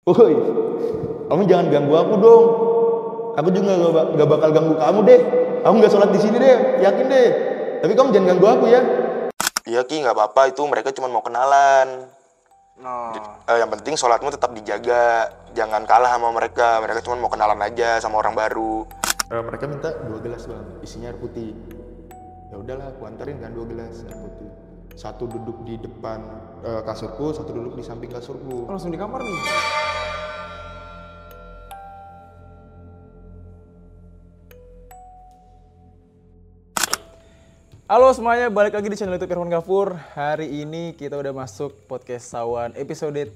Woi, kamu jangan ganggu aku dong. Aku juga nggak bakal ganggu kamu deh. Aku nggak sholat di sini deh, yakin deh. Tapi kamu jangan ganggu aku ya. Iya Ki, nggak apa-apa, itu mereka cuma mau kenalan. Yang penting sholatmu tetap dijaga, jangan kalah sama mereka. Mereka cuma mau kenalan aja sama orang baru. Mereka minta 2 gelas bang, isinya air putih. Ya udahlah, aku anterin kan 2 gelas air putih. Satu duduk di depan kasurku, satu duduk di samping kasurku. Langsung di kamar nih. Halo semuanya, balik lagi di channel YouTube Irfan Ghafur. Hari ini kita udah masuk podcast Sawan episode 3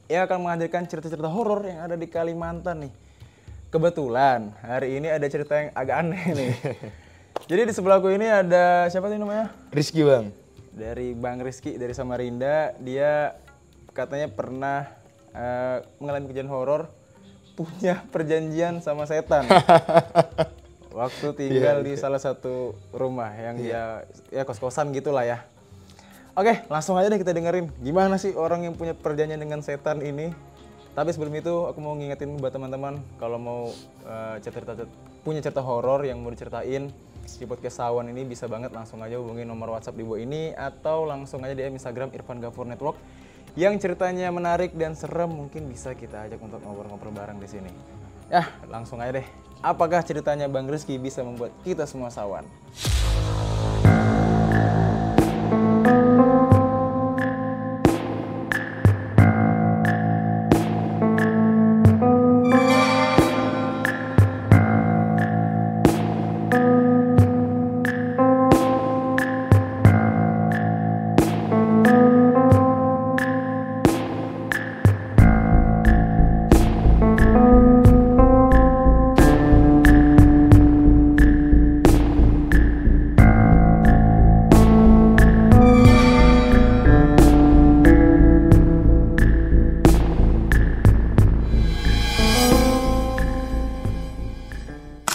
yang akan menghadirkan cerita-cerita horor yang ada di Kalimantan nih. Kebetulan hari ini ada cerita yang agak aneh nih. Jadi di sebelahku ini ada siapa sih namanya? Rizky bang. Dari Bang Rizky dari Samarinda. Dia katanya pernah mengalami kejadian horor, punya perjanjian sama setan. Waktu tinggal di salah satu rumah yang dia ya kos-kosan gitulah ya. Oke, langsung aja deh kita dengerin gimana sih orang yang punya perjanjian dengan setan ini. Tapi sebelum itu aku mau ngingetin buat teman-teman kalau mau punya cerita horor yang mau diceritain di podcast Sawan ini, bisa banget langsung aja hubungi nomor WhatsApp di bawah ini atau langsung aja DM Instagram Irfan Ghafur Network. Yang ceritanya menarik dan serem mungkin bisa kita ajak untuk ngobrol-ngobrol bareng di sini. Ya, langsung aja deh. Apakah ceritanya Bang Rizky bisa membuat kita semua sawan?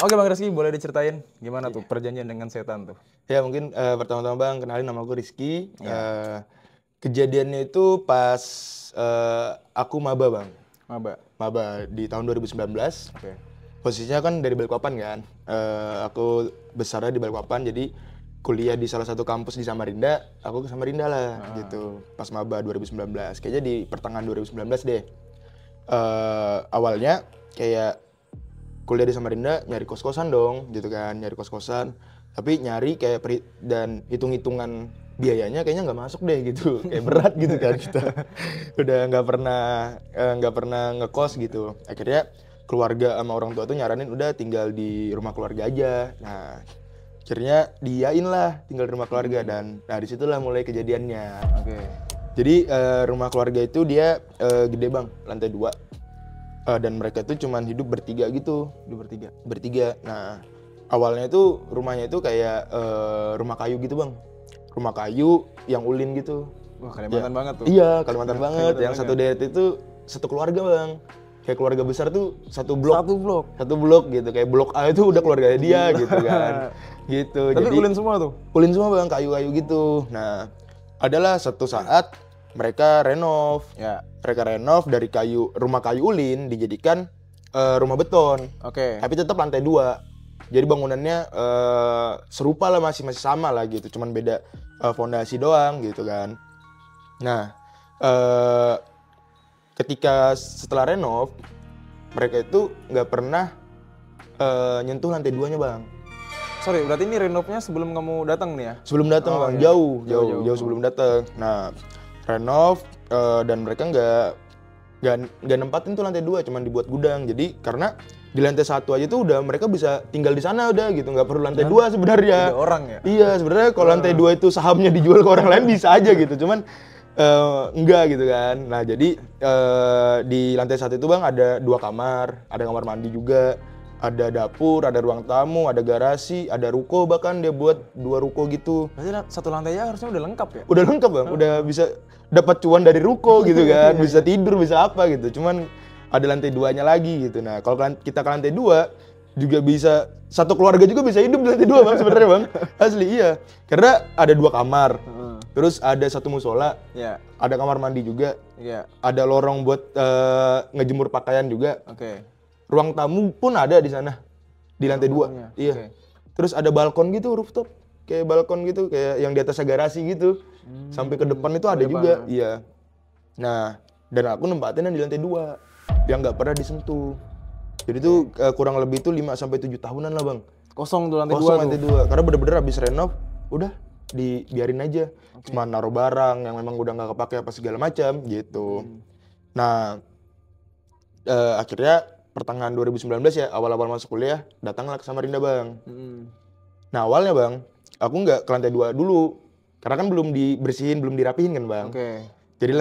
Oke Bang Rizky, boleh diceritain gimana tuh perjanjian dengan setan tuh? Ya mungkin pertama-tama bang, kenalin nama aku Rizky. Kejadiannya itu pas aku maba bang. Maba di tahun 2019. Oke. Posisinya kan dari Balikpapan kan. Aku besarnya di Balikpapan, jadi kuliah di salah satu kampus di Samarinda. Aku ke Samarinda lah gitu. Pas maba 2019, kayaknya di pertengahan 2019 deh. Awalnya kayak kuliah di Samarinda, nyari kos-kosan dong gitu kan, nyari kos-kosan. Tapi nyari kayak dan hitung-hitungan biayanya kayaknya nggak masuk deh gitu, kayak berat gitu kan kita. Udah nggak pernah ngekos gitu. Akhirnya keluarga sama orang tua tuh nyaranin udah tinggal di rumah keluarga aja. Nah akhirnya diiyain lah tinggal di rumah keluarga, dan nah disitulah mulai kejadiannya. Oke. Jadi rumah keluarga itu dia gede bang, lantai 2. Dan mereka tuh cuman hidup bertiga gitu. Bertiga. Nah awalnya itu rumahnya itu kayak rumah kayu gitu bang. Rumah kayu yang ulin gitu. Wah Kalimantan banget tuh. Iya Kalimantan banget. Yang satu deret itu satu keluarga bang. Kayak keluarga besar tuh satu blok gitu. Kayak blok A itu udah keluarganya dia gitu kan. Gitu. Tapi jadi ulin semua tuh? Ulin semua bang, kayu-kayu gitu. Nah adalah satu saat mereka renov. Mereka renov dari rumah kayu ulin dijadikan rumah beton. Oke. Tapi tetap lantai 2. Jadi bangunannya serupa lah, masih sama lah gitu. Cuman beda fondasi doang gitu kan. Nah, ketika setelah renov, mereka itu nggak pernah nyentuh lantai 2-nya bang. Sorry, berarti ini renovnya sebelum kamu datang nih ya? Sebelum datang bang, iya. jauh sebelum datang. Nah, renov dan mereka nggak nempatin tuh lantai 2, cuman dibuat gudang. Jadi karena di lantai 1 aja tuh udah mereka bisa tinggal di sana udah gitu, nggak perlu lantai 2 sebenarnya. Ada orang ya? Iya sebenarnya kalau lantai 2 itu sahamnya dijual ke orang lain bisa aja gitu, cuman enggak gitu kan. Nah jadi di lantai 1 itu bang ada 2 kamar, ada kamar mandi juga, ada dapur, ada ruang tamu, ada garasi, ada ruko, bahkan dia buat 2 ruko gitu. Berarti satu lantainya harusnya udah lengkap ya? Udah lengkap bang, udah bisa dapat cuan dari ruko gitu kan, bisa tidur, bisa apa gitu. Cuman ada lantai 2-nya lagi gitu. Nah kalau kita ke lantai 2 juga bisa, satu keluarga juga bisa hidup di lantai 2 bang sebenarnya bang. Asli iya, karena ada 2 kamar. Terus ada satu musola, Ya. ada kamar mandi juga, Iya. ada lorong buat ngejemur pakaian juga. Oke. Ruang tamu pun ada di sana, di lantai 2. tamunya, Iya. oke. Terus ada balkon gitu, rooftop. Kayak balkon gitu, kayak yang di atasnya garasi gitu. Sampai ke depan itu ada depan. juga. Iya. Nah, dan aku nempatin yang di lantai 2 yang nggak pernah disentuh. Jadi tuh kurang lebih tuh 5 sampai 7 tahunan lah, Bang. Kosong tuh lantai 2 Kosong tuh. lantai 2. Karena bener-bener habis renov, udah dibiarin aja. Cuma naruh barang yang memang udah nggak kepake apa segala macam gitu. Nah, akhirnya pertengahan 2019 ya, awal-awal masuk kuliah, datanglah ke Samarinda, Bang. Nah, awalnya, Bang, aku nggak ke lantai 2 dulu. Karena kan belum dibersihin, belum dirapihin kan, Bang. Oke. Jadi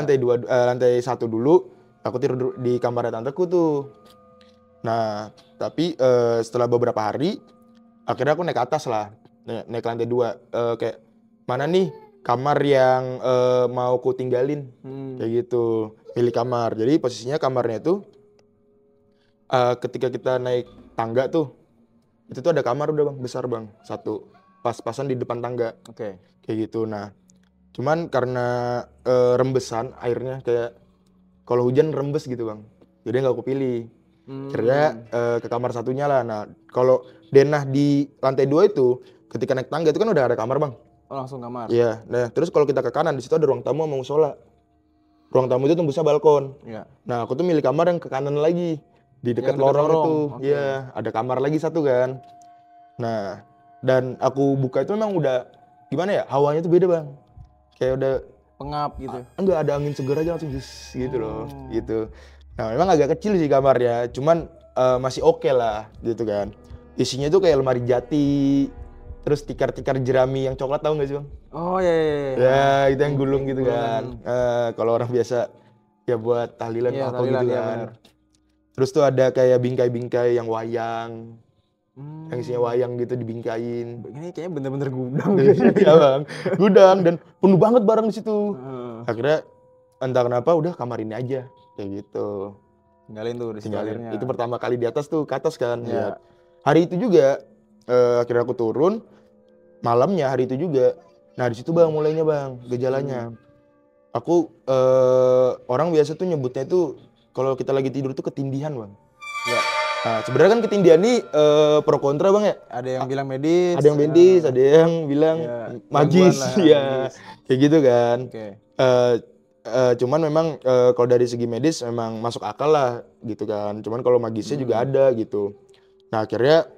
lantai 1 dulu, aku tidur di kamar tanteku tuh. Nah, tapi setelah beberapa hari, akhirnya aku naik ke atas lah. Naik lantai 2. Kayak, mana nih kamar yang mau ku tinggalin? Kayak gitu, pilih kamar. Jadi posisinya kamarnya tuh, ketika kita naik tangga tuh, itu tuh ada kamar udah, Bang, besar, Bang. Satu, pas-pasan di depan tangga. Oke. Kayak gitu. Nah, cuman karena rembesan airnya, kayak kalau hujan rembes gitu, Bang. Jadi nggak aku pilih. Akhirnya ke kamar satunya lah. Nah, kalau denah di lantai 2 itu, ketika naik tangga itu kan udah ada kamar, Bang. Oh, langsung kamar. Iya. Nah, terus kalau kita ke kanan, di situ ada ruang tamu sama musola. Ruang tamu itu tembusnya balkon. Iya. Nah, aku tuh milih kamar yang ke kanan lagi, di dekat Yang dekat lorong lorong, itu. oke. Iya, ada kamar lagi satu kan. Nah, dan aku buka itu memang udah gimana ya? Hawanya tuh beda, Bang. Kayak udah Pengap gitu. enggak, ada angin segar aja langsung gitu loh, gitu. Nah, memang agak kecil sih kamarnya, cuman masih oke lah gitu kan. Isinya tuh kayak lemari jati, terus tikar-tikar jerami yang coklat, tahu nggak sih, Bang? Oh, iya, iya, iya. Ya, itu yang gulung gitu kan. Kalau orang biasa ya buat tahlilan Iya, apa tahlilan, gitu iya, kan. benar. Terus tuh ada kayak bingkai-bingkai yang wayang. Yang isinya wayang gitu dibingkain. Ini kayaknya bener-bener gudang. Iya, Bang. Gudang dan penuh banget barang di situ. Heeh. Akhirnya entah kenapa udah kamar ini aja kayak gitu. Tinggalin tuh di situ Tinggalin. akhirnya. Itu pertama kali di atas tuh, ke atas kan. Iya. Lihat. Hari itu juga akhirnya aku turun. Malamnya hari itu juga. Nah, di situ, Bang, mulainya, Bang, gejalanya. Aku orang biasa tuh nyebutnya itu kalau kita lagi tidur tuh ketindihan, Bang. Ya. Nah, sebenarnya kan ketindihan nih pro kontra, Bang, ya. Ada yang bilang medis. Ada yang medis, ada yang bilang Ya, magis, gangguan lah, ya, magis. kayak gitu kan. Oke. Cuman memang kalau dari segi medis memang masuk akal lah gitu kan. Cuman kalau magisnya juga ada gitu. Nah, akhirnya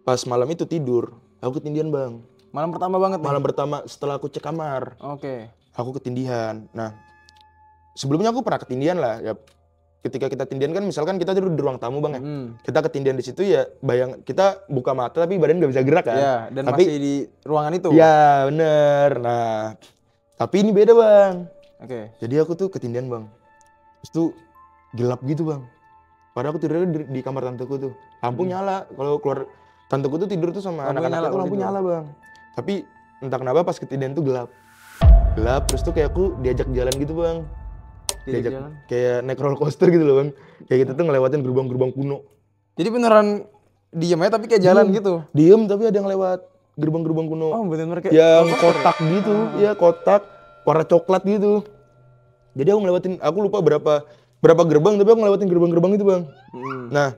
pas malam itu tidur, aku ketindihan, Bang. Malam pertama banget nih. Malam pertama setelah aku cek kamar, Oke. aku ketindihan. Nah, sebelumnya aku pernah ketindihan lah. Ya, ketika kita tindihan kan, misalkan kita tidur di ruang tamu, Bang, ya. Kita ketindihan di situ ya, kita buka mata tapi badan nggak bisa gerak kan. Ya, dan tapi, masih di ruangan itu. ya, bener. Nah, tapi ini beda, Bang. Oke. Jadi aku tuh ketindihan, Bang. Terus tuh gelap gitu, Bang. Padahal aku tidurnya di kamar tanteku tuh. Lampu nyala. Kalau keluar, tanteku tuh tidur tuh sama Lampunya anak-anaknya nyala tuh kalau lampu tidur. nyala, Bang. Tapi entah kenapa pas ketindihan tuh gelap. Gelap, terus tuh kayak aku diajak jalan gitu, Bang. Diajak jalan. Kayak naik roller coaster gitu loh, Bang. Kayak kita tuh ngelewatin gerbang-gerbang kuno. Jadi beneran diem aja tapi kayak jalan gitu. Diem tapi ada yang lewat gerbang-gerbang kuno. Oh, bener-bener kayak Yang roller coaster kotak gitu, ya kotak warna coklat gitu. Jadi aku ngelewatin, aku lupa berapa gerbang, tapi aku ngelewatin gerbang-gerbang itu, Bang. Nah,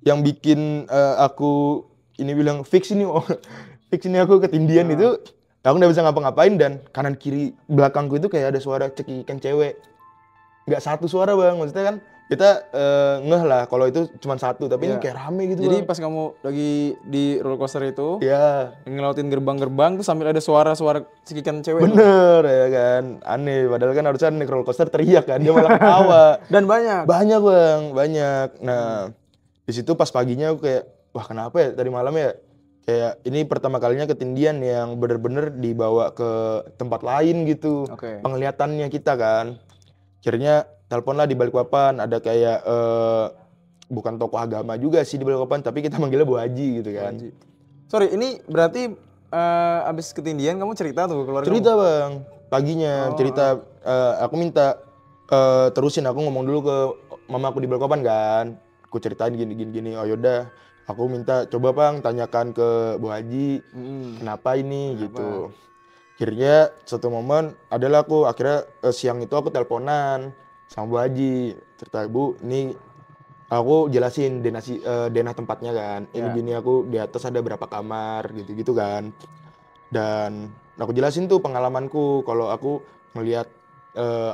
yang bikin aku ini bilang fix ini, fix ini aku ketindihan itu, aku nggak bisa ngapa-ngapain dan kanan kiri belakangku itu kayak ada suara cekikikan cewek. Nggak satu suara, Bang, maksudnya kan kita ngeh lah kalau itu cuma satu, tapi ini kayak rame gitu. Jadi Bang. pas kamu lagi di roller coaster itu, Ya, ngelautin gerbang-gerbang tuh sambil ada suara-suara cekikan cewek. bener ya kan, aneh. Padahal kan harusnya naik roller coaster teriak kan, dia malah ketawa. Dan banyak. Banyak, Bang, banyak. Nah, di situ pas paginya aku kayak, wah kenapa ya tadi malam ya? Kayak ini pertama kalinya ketindihan yang bener-bener dibawa ke tempat lain gitu. Oke. Penglihatannya kita kan. Akhirnya teleponlah di Balikpapan, ada kayak bukan tokoh agama juga sih di Balikpapan, tapi kita manggilnya Bu Haji gitu kan. Sorry, ini berarti abis ketindihan kamu cerita tuh ke keluarga Cerita, Bang, paginya cerita, aku minta terusin, aku ngomong dulu ke mama aku di Balikpapan kan. Aku ceritain gini. Oh yaudah, aku minta coba, Bang, tanyakan ke Bu Haji kenapa ini gitu. Akhirnya satu momen adalah aku akhirnya siang itu aku teleponan sama Bu Haji, cerita, Bu, ini aku jelasin denah tempatnya kan. Ini Ya. gini, aku di atas ada berapa kamar gitu-gitu kan. Dan aku jelasin tuh pengalamanku kalau aku melihat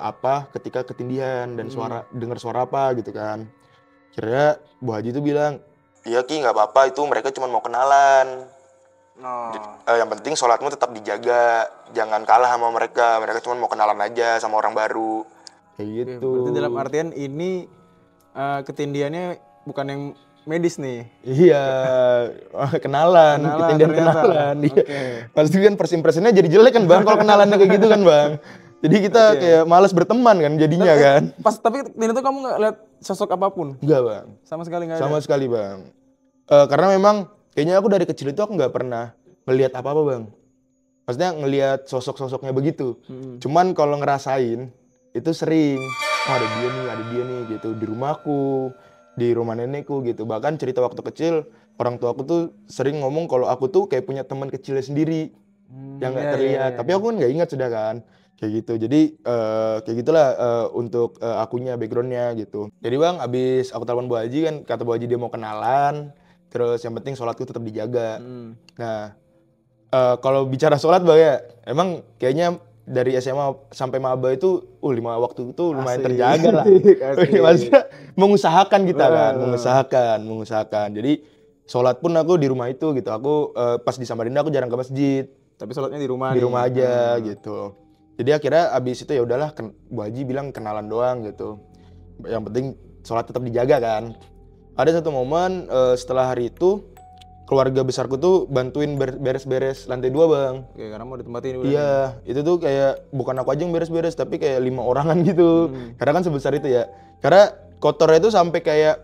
apa ketika ketindihan dan dengar suara apa gitu kan. Akhirnya Bu Haji tuh bilang, "Iya Ki, nggak apa-apa, itu mereka cuma mau kenalan. Yang penting sholatmu tetap dijaga, jangan kalah sama mereka. Mereka cuma mau kenalan aja sama orang baru." Kayak gitu. Berarti dalam artian ini ketindihannya bukan yang medis nih. Iya, kenalan, ketindihan ternyata. kenalan. Iya. Oke. Pasti kan first impression-nya jadi jelek kan Bang kalau kenalannya kayak gitu kan Bang. Jadi kita kayak malas berteman kan jadinya kan. Pas tapi ini tuh kamu nggak lihat sosok apapun? Enggak Bang, Sama sekali nggak ada? sama sekali Bang. Karena memang kayaknya aku dari kecil itu aku nggak pernah ngelihat apa-apa Bang. Maksudnya ngelihat sosok-sosoknya begitu. Cuman kalau ngerasain itu sering. Oh ada dia nih gitu di rumahku, di rumah nenekku gitu. Bahkan cerita waktu kecil orang tua aku tuh sering ngomong kalau aku tuh kayak punya teman kecilnya sendiri yang nggak terlihat. Tapi aku kan nggak ingat sudah kan kayak gitu. Jadi kayak gitulah untuk akunya backgroundnya gitu. Jadi Bang, abis aku telepon Bu Haji kan, kata Bu Haji dia mau kenalan. Terus yang penting sholatku tetap dijaga. Nah kalau bicara sholat Bang ya, emang kayaknya dari SMA sampai maba itu 5 waktu itu lumayan terjaga lah. Maksudnya mengusahakan kita kan, mengusahakan. Jadi sholat pun aku di rumah itu gitu. Aku pas di Samarinda aku jarang ke masjid. Tapi sholatnya di rumah. Di rumah aja gitu. Jadi akhirnya abis itu ya udahlah, Bu Haji bilang kenalan doang gitu. Yang penting sholat tetap dijaga kan. Ada satu momen setelah hari itu keluarga besarku tuh bantuin beres-beres lantai 2 Bang. Oke, karena mau ditempatin dulu. Iya, itu tuh kayak bukan aku aja yang beres-beres tapi kayak 5 orangan gitu. Karena kan sebesar itu ya. Karena kotornya itu sampai kayak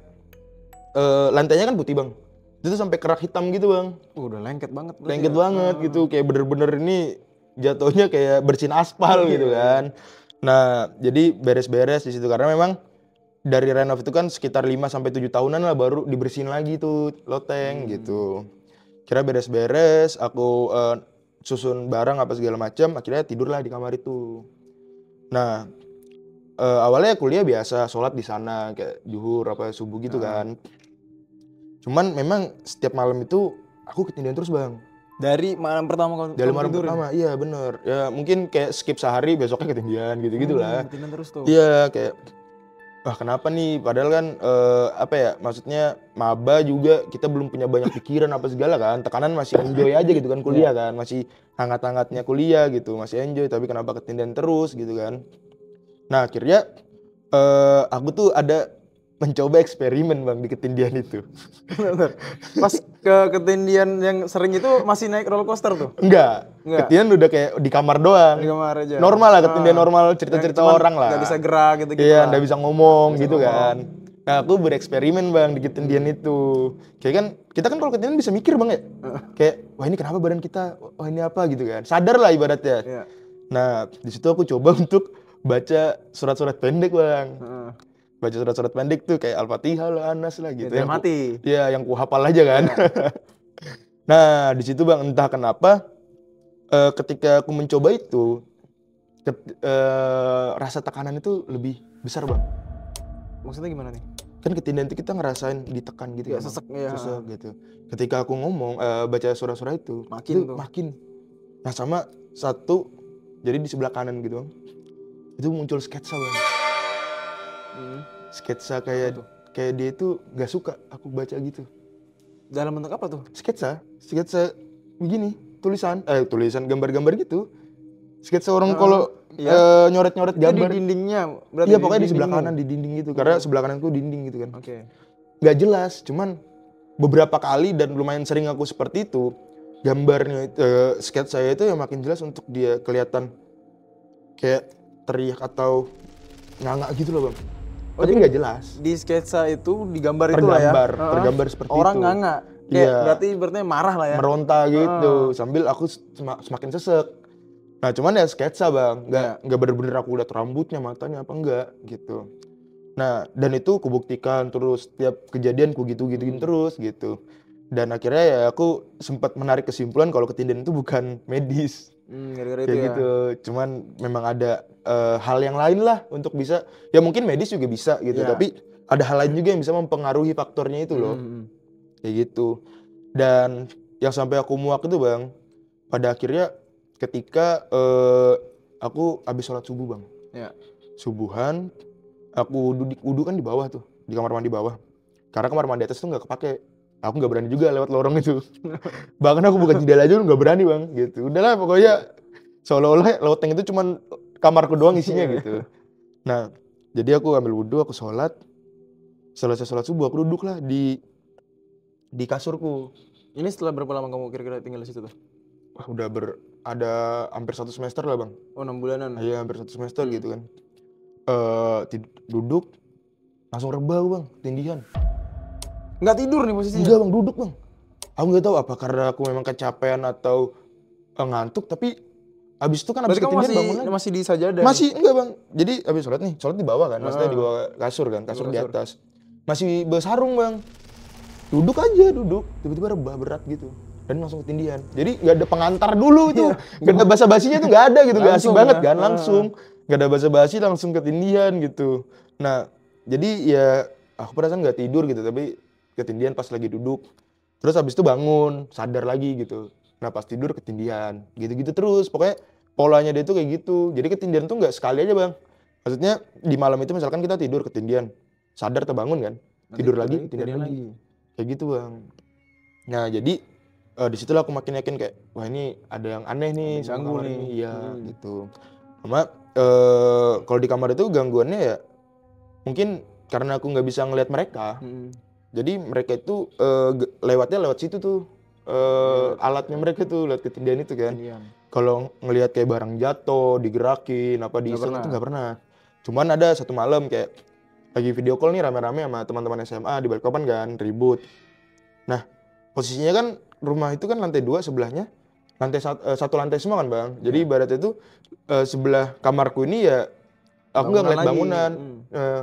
lantainya kan putih Bang. Itu tuh sampai kerak hitam gitu Bang. Udah lengket banget. Lengket banget gitu, kayak bener-bener ini jatuhnya kayak bersihin aspal gitu kan. Nah, jadi beres-beres di situ karena memang dari renov itu kan sekitar 5 sampai 7 tahunan lah baru dibersihin lagi tuh loteng gitu. Kira beres-beres, aku susun barang apa segala macam, akhirnya tidurlah di kamar itu. Nah, awalnya kuliah biasa, sholat di sana kayak zuhur apa subuh gitu kan. Cuman memang setiap malam itu aku ketindihan terus Bang. Dari malam pertama kamu Dari malam tidur? pertama, iya bener. Ya mungkin kayak skip sehari, besoknya ketindihan gitu-gitu lah. Ketindihan terus tuh. Iya kayak, wah kenapa nih? Padahal kan apa ya? Maksudnya maba juga kita belum punya banyak pikiran apa segala kan. Tekanan masih enjoy aja gitu kan kuliah kan. Masih hangat-hangatnya kuliah gitu, masih enjoy. Tapi kenapa ketindihan terus gitu kan? Nah akhirnya aku tuh ada mencoba eksperimen Bang di ketindihan itu. Bentar. Pas ke ketindihan yang sering itu masih naik roller coaster tuh? Enggak. Ketindihan udah kayak di kamar doang. Di kamar aja. Normal lah ketindihan normal, cerita-cerita orang lah. Nggak bisa gerak gitu-gitu. Iya, nggak bisa ngomong gitu kan. Nah, aku bereksperimen Bang di ketindihan itu. Kayak kan kita kan kalau ketindihan bisa mikir Bang ya. Kayak wah ini kenapa badan kita? Wah ini apa gitu kan. Sadar lah ibaratnya. Iya. Nah, di situ aku coba untuk baca surat-surat pendek Bang. Baca surat-surat pendek tuh kayak Al-Fatihah lah, Anas lah gitu. Yang mati. Iya, yang ku hafal aja kan. Nah, di situ Bang entah kenapa ketika aku mencoba itu rasa tekanan itu lebih besar Bang. Maksudnya gimana nih? Kan ketindihan itu kita ngerasain ditekan gitu Ya, kan. sesek ya. Sesek gitu. Ketika aku ngomong baca surat-surat itu Makin tuh. makin. Nah, sama satu jadi di sebelah kanan gitu Bang. Itu muncul sketsa Bang. Sketsa kayak dia itu nggak suka aku baca gitu. Dalam bentuk apa tuh? Sketsa begini, tulisan gambar-gambar gitu. Sketsa orang kalau nyoret-nyoret gambar. Di dindingnya? Berarti Iya pokoknya di sebelah kanan di dinding gitu. Karena sebelah kananku dinding gitu kan. Oke. Nggak jelas, cuman beberapa kali dan lumayan sering aku seperti itu. Gambarnya sketsa saya itu yang makin jelas untuk dia kelihatan kayak teriak atau nganga gitu loh Bang. Tapi nggak jelas. Di sketsa itu digambar itu lah ya. Tergambar seperti orang itu. Orang nganga. Kayak berarti marah lah ya. Meronta gitu sambil aku semakin sesek. Nah cuman ya sketsa Bang, nggak bener-bener aku lihat rambutnya, matanya apa enggak gitu. Nah dan itu kubuktikan terus setiap kejadian ku gitu-gituin terus gitu. Dan akhirnya ya aku sempat menarik kesimpulan kalau ketindihan itu bukan medis. Gara-gara itu kayak ya. gitu. Cuman memang ada hal yang lain lah untuk bisa, ya mungkin medis juga bisa gitu, Iya. tapi ada hal lain juga yang bisa mempengaruhi faktornya itu loh. Kayak gitu. Dan yang sampai aku muak itu Bang, pada akhirnya ketika aku habis sholat subuh Bang. Ya. Subuhan, aku wudhu kan di bawah tuh, di kamar mandi bawah. Karena kamar mandi atas tuh nggak kepake. Aku nggak berani juga lewat lorong itu. Bahkan aku buka jendela aja nggak berani Bang, gitu. Udahlah pokoknya seolah-olah loteng itu cuman kamarku doang isinya gitu. Nah, jadi aku ambil wudhu, aku sholat. Selesai sholat subuh, aku duduk lah di kasurku. Ini setelah berapa lama kamu kira-kira tinggal di situ tuh? Wah, ada hampir 1 semester lah Bang. Oh 6 bulanan. Iya, hampir 1 semester gitu kan. Duduk, langsung rebah Bang, ketindihan. Nggak tidur nih posisinya? Enggak Bang, duduk Bang. Aku nggak tahu apa karena aku memang kecapean atau ngantuk, tapi abis itu kan abis Berarti kamu ketindihan bangun lagi. masih di sajadah? Masih enggak Bang. Jadi abis sholat di bawah kan, maksudnya di bawah kasur kan, kasur di Kasur. atas. Masih bersarung Bang. Duduk aja, tiba-tiba rebah berat gitu. Dan langsung ketindihan. Jadi nggak ada pengantar dulu tuh, nggak ada basa-basinya tuh nggak ada gitu, nggak asik Langsung banget ya? kan, langsung nggak ada basa-basi langsung ketindihan gitu. Nah, jadi ya aku perasaan nggak tidur gitu, tapi ketindihan pas lagi duduk. Terus habis itu bangun, sadar lagi gitu. Nah pas tidur ketindihan, gitu-gitu terus. Pokoknya polanya dia tuh kayak gitu. Jadi ketindihan tuh nggak sekali aja Bang. Maksudnya di malam itu misalkan kita tidur ketindihan, sadar terbangun kan, tidur lagi ketindihan lagi. Kayak gitu Bang. Nah jadi di situlah aku makin yakin kayak wah ini ada yang aneh nih sama kamar ini. Iya gitu. Sama kalau di kamar itu gangguannya ya mungkin karena aku nggak bisa ngelihat mereka. Jadi mereka itu lewatnya lewat situ tuh alatnya mereka tuh lewat ketindihan itu kan. Kalau ngelihat kayak barang jatuh, digerakin, apa diiseng itu nggak pernah. Cuman ada satu malam kayak lagi video call nih rame-rame sama teman-teman SMA di Balikpapan kan, ribut. Nah posisinya kan rumah itu kan lantai 2 sebelahnya, satu lantai semua kan Bang. Jadi ibaratnya itu sebelah kamarku ini ya aku nggak ngeliat bangunan.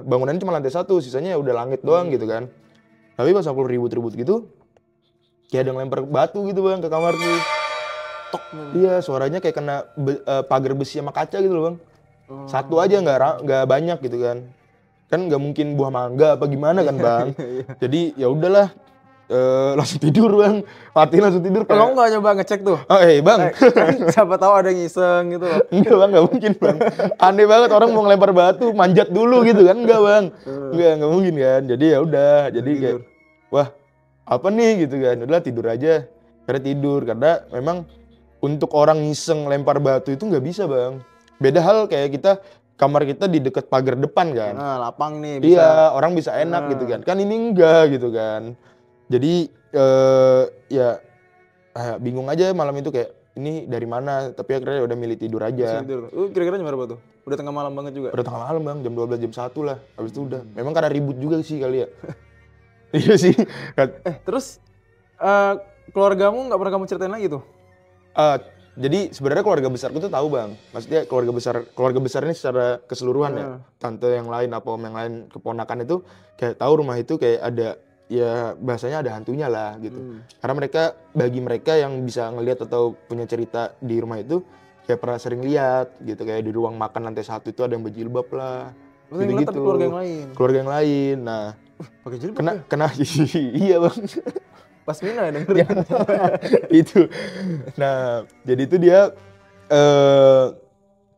Bangunannya cuma lantai 1, sisanya udah langit doang gitu kan. Tapi pas aku ribut-ribut gitu, kayak ada yang lempar batu gitu Bang ke kamarku. Tok. Iya, suaranya kayak kena pagar besi sama kaca gitu loh Bang. Satu aja nggak banyak gitu kan. Kan nggak mungkin buah mangga apa gimana kan Bang. Jadi ya udahlah, langsung tidur Bang. Matiin langsung tidur. Kalau nggak nyoba ngecek tuh? Oh Bang. Kan siapa tahu ada yang iseng gitu loh. Enggak Bang, nggak mungkin Bang. Aneh banget orang mau ngelempar batu, manjat dulu gitu kan. Enggak Bang. Nggak mungkin kan. Jadi ya udah, jadi kayak wah apa nih gitu kan. Udahlah tidur aja. Karena tidur, karena memang untuk orang iseng lempar batu itu nggak bisa Bang. Beda hal kayak kamar kita di dekat pagar depan kan. Nah, lapang nih bisa. Iya, orang bisa enak gitu kan. Kan ini enggak gitu kan. Jadi ya bingung aja malam itu kayak ini dari mana, tapi akhirnya udah milih tidur aja. Kira-kira jam berapa tuh? Udah tengah malam banget juga? Udah tengah malam Bang, jam 12 jam 1 lah. Habis itu udah. Memang karena ribut juga sih kali ya. Iya sih. Terus keluargamu nggak pernah kamu ceritain lagi tuh? Jadi sebenarnya keluarga besarku tuh tahu Bang. Maksudnya keluarga besar ini secara keseluruhan ya. Tante yang lain apa om yang lain, keponakan itu kayak tahu rumah itu kayak ada ya bahasanya ada hantunya lah gitu. Karena bagi mereka yang bisa ngelihat atau punya cerita di rumah itu kayak pernah sering lihat gitu, kayak di ruang makan lantai 1 itu ada yang berjilbab lah. Gitu-gitu. Tapi keluarga yang lain. Keluarga yang lain. Nah, pakai jilbab. Kena iya Bang. Pas Mina ya dengerin. Itu. Nah, jadi itu dia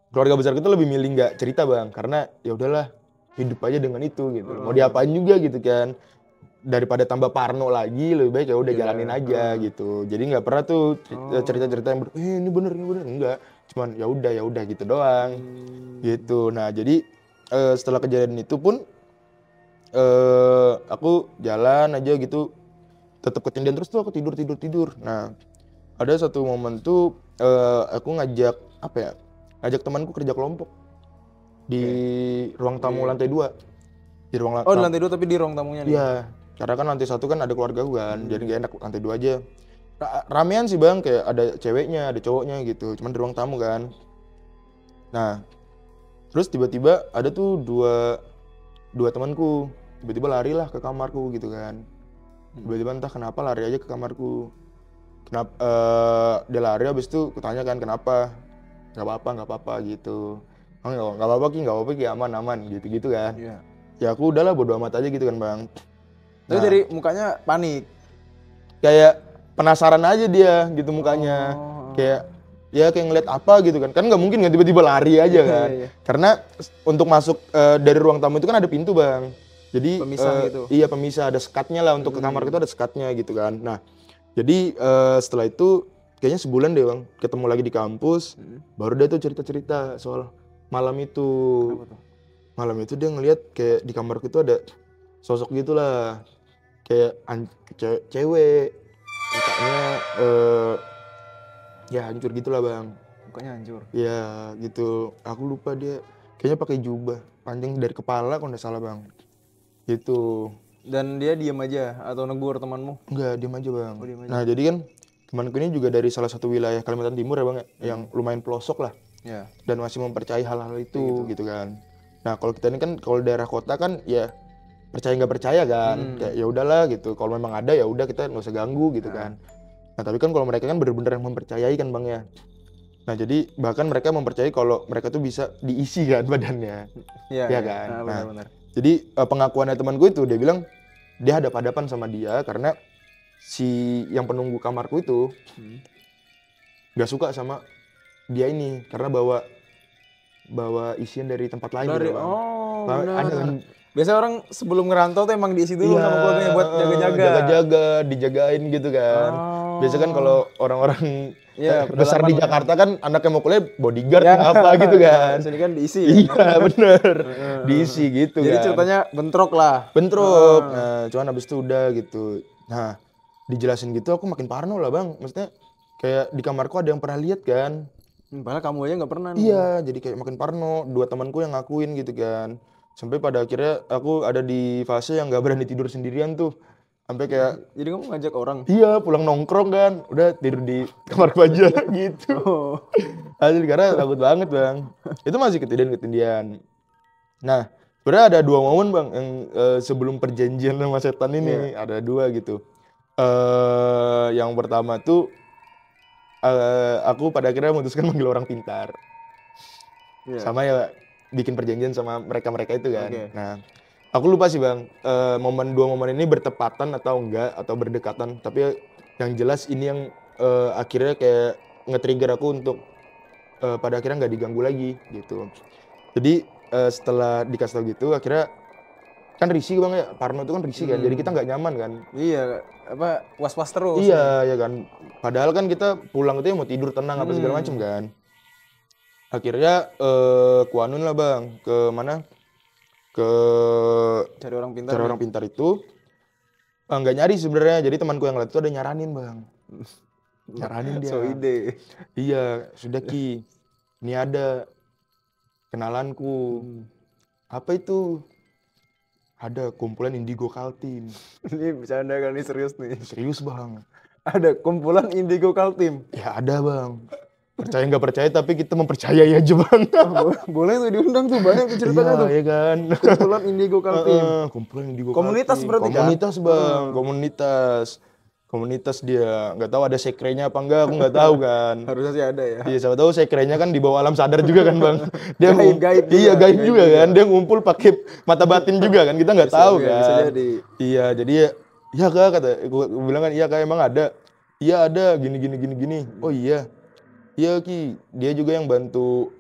keluarga besar kita lebih milih nggak cerita Bang, karena ya udahlah hidup aja dengan itu gitu. Mau diapain juga gitu kan. Daripada tambah parno lagi, lebih baik ya udah jalanin aja gitu. Jadi nggak pernah tuh cerita-cerita yang ini bener enggak. Cuman ya udah gitu doang. Gitu. Nah, jadi setelah kejadian itu pun aku jalan aja gitu. Tetap ketindihan terus tuh aku tidur. Nah, ada satu momen tuh aku ngajak temanku kerja kelompok di ruang tamu lantai 2. Di ruang di lantai 2 tapi di ruang tamunya nih. Iya, karena kan lantai 1 kan ada keluarga kan, jadi gak enak lantai 2 aja. Ramean sih Bang, kayak ada ceweknya, ada cowoknya gitu, cuman di ruang tamu kan. Nah, terus tiba-tiba ada tuh dua temanku, tiba-tiba lari lah ke kamarku gitu kan. Tiba-tiba entah kenapa lari aja ke kamarku. Kenapa dia lari, habis itu kutanya kan kenapa? Nggak apa-apa gitu. Oh, nggak apa-apa Ki, aman gitu kan. Iya. Ya aku udahlah bodo amat aja gitu kan Bang. Tapi dari mukanya panik. Kayak penasaran aja dia gitu mukanya. Kayak ngeliat apa gitu kan. Kan nggak mungkin kan tiba-tiba lari aja kan. Iya. Karena untuk masuk dari ruang tamu itu kan ada pintu Bang. Jadi Pemisah gitu. Iya, pemisah, ada sekatnya lah untuk ke kamar itu, ada sekatnya gitu kan. Nah, jadi setelah itu kayaknya sebulan deh Bang, ketemu lagi di kampus, baru dia tuh cerita-cerita soal malam itu. Kenapa tuh? Malam itu dia ngelihat kayak di kamarku itu ada sosok gitulah, kayak cewek, mukanya ya hancur gitulah Bang. Mukanya hancur. Ya gitu, aku lupa dia kayaknya pakai jubah panjang dari kepala kalau nggak salah Bang. Gitu. Dan dia diam aja atau negur temanmu? Enggak, diam aja Bang. Diam aja. Nah jadi kan temanku ini juga dari salah satu wilayah Kalimantan Timur ya Bang, yang lumayan pelosok lah. Ya. Dan masih mempercayai hal-hal itu gitu kan. Nah kalau kita ini kan kalau daerah kota kan ya percaya nggak percaya kan, kayak ya udahlah gitu. Kalau memang ada ya udah kita nggak usah ganggu gitu kan. Nah tapi kan kalau mereka kan benar-benar yang mempercayai kan Bang ya. Nah jadi bahkan mereka mempercayai kalau mereka tuh bisa diisi kan badannya. Iya Ya kan. Nah benar-benar. jadi pengakuannya temanku itu dia bilang dia hadap-hadapan sama dia karena si yang penunggu kamarku itu nggak suka sama dia ini karena bawa isian dari tempat lain gitu Bang. Benar. Ada kan. Biasanya orang sebelum ngerantau tuh emang diisi dulu sama keluarganya buat jaga-jaga. Jaga-jaga, dijagain gitu kan. Biasa kan kalau orang-orang besar di Jakarta kan anaknya mau kuliah bodyguard apa gitu kan. Sini kan diisi. Iya bener, diisi gitu. Jadi kan. ceritanya bentrok lah. Bentrok. Nah, cuman abis itu udah gitu. Nah, dijelasin gitu aku makin parno lah Bang. Maksudnya kayak di kamarku ada yang pernah lihat kan. Padahal kamu aja nggak pernah nih. Iya, jadi kayak makin parno. 2 temanku yang ngakuin gitu kan. Sampai pada akhirnya aku ada di fase yang nggak berani tidur sendirian tuh. Sampai kayak Jadi kamu ngajak orang? iya, pulang nongkrong kan. Udah tidur di kamar aja gitu. Asli karena takut banget Bang. Itu masih ketidian. Nah, sebenarnya ada 2 momen Bang yang sebelum perjanjian sama setan ini. Ada 2 gitu. Yang pertama tuh aku pada akhirnya memutuskan manggil orang pintar. Sama ya bikin perjanjian sama mereka-mereka itu kan. Nah, aku lupa sih Bang, 2 momen ini bertepatan atau enggak, atau berdekatan. Tapi yang jelas ini yang akhirnya kayak nge-trigger aku untuk pada akhirnya nggak diganggu lagi gitu. Jadi setelah dikasih tau gitu, akhirnya kan risih Bang ya, parno itu kan risih kan, jadi kita nggak nyaman kan. Iya, was-was terus. Iya, ya kan. Padahal kan kita pulang itu ya mau tidur tenang apa segala macam kan. Akhirnya kuanun lah Bang, ke mana? Ke Cari orang pintar itu. Nggak nyari sebenarnya, jadi temanku yang lain itu ada nyaranin Bang. Nyaranin dia. So ide. Iya, sudah Ki. Ini ada kenalanku. Apa itu? Ada kumpulan Indigo Kaltim. Ini bercanda kan, ini serius nih. Serius Bang. Ada kumpulan Indigo Kaltim. Ya ada Bang. Percaya nggak percaya tapi kita mempercayai aja Bang. Boleh tuh diundang tuh, banyak tuh ceritanya tuh. Iya kan. Kumpulan Indigo Kaltim. Kumpulan Indigo Komunitas Kaltim. berarti kan? Komunitas Bang, komunitas dia. Nggak tahu ada sekrenya apa enggak, aku nggak tahu kan. Harusnya sih ada ya. Iya, siapa tahu sekrenya kan di bawah alam sadar juga kan Bang. Dia Gaib juga. Iya, gaib juga kan. Dia ngumpul pakai mata batin juga kan. Kita nggak tahu kan. Bisa jadi. Iya, jadi ya Kak, kata gue bilang kan, iya Kak emang ada. Iya ada, gini. Oh iya. Iya Ki, dia juga yang bantu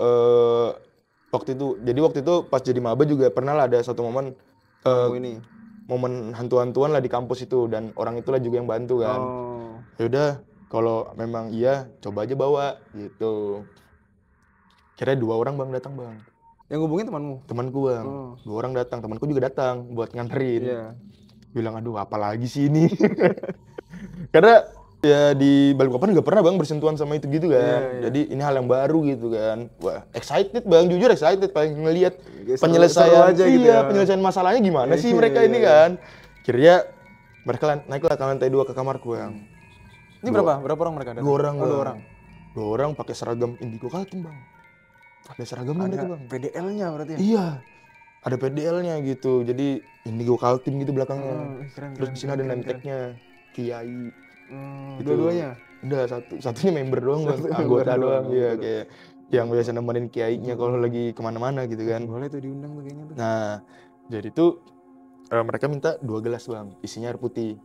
waktu itu. Jadi waktu itu pas jadi maba juga pernah lah ada satu momen momen hantu-hantuan lah di kampus itu, dan orang itulah juga yang bantu kan. Ya udah, kalau memang iya coba aja bawa gitu. Kira 2 orang Bang datang Bang. Yang hubungin temanmu? Temanku Bang. 2 orang datang, temanku juga datang buat nganterin. Bilang aduh apalagi sih ini. Karena ya di Balikpapan nggak pernah Bang bersentuhan sama itu gitu kan. Jadi ini hal yang baru gitu kan. Wah excited Bang, jujur excited pengen ngelihat penyelesaian aja gitu ya. Penyelesaian masalahnya gimana sih mereka ini kan. Akhirnya mereka naiklah ke lantai 2 ke kamarku Bang. Ini berapa orang mereka datang? 2 orang Bang. 2 orang. 2 orang pakai seragam Indigo Kaltim Bang. Ada seragamnya mereka Bang. PDL-nya berarti ya? Iya. Ada PDL-nya gitu. Jadi Indigo Kaltim gitu belakangnya. Terus di sini ada name tag-nya Kiai. Dua-duanya? Enggak, satunya member doang bang, anggota doang, iya kayak yang biasa nemenin kiainya kalau lagi kemana-mana gitu kan. Boleh tuh diundang tuh kayaknya tuh. Nah, jadi tuh mereka minta 2 gelas bang, isinya air putih.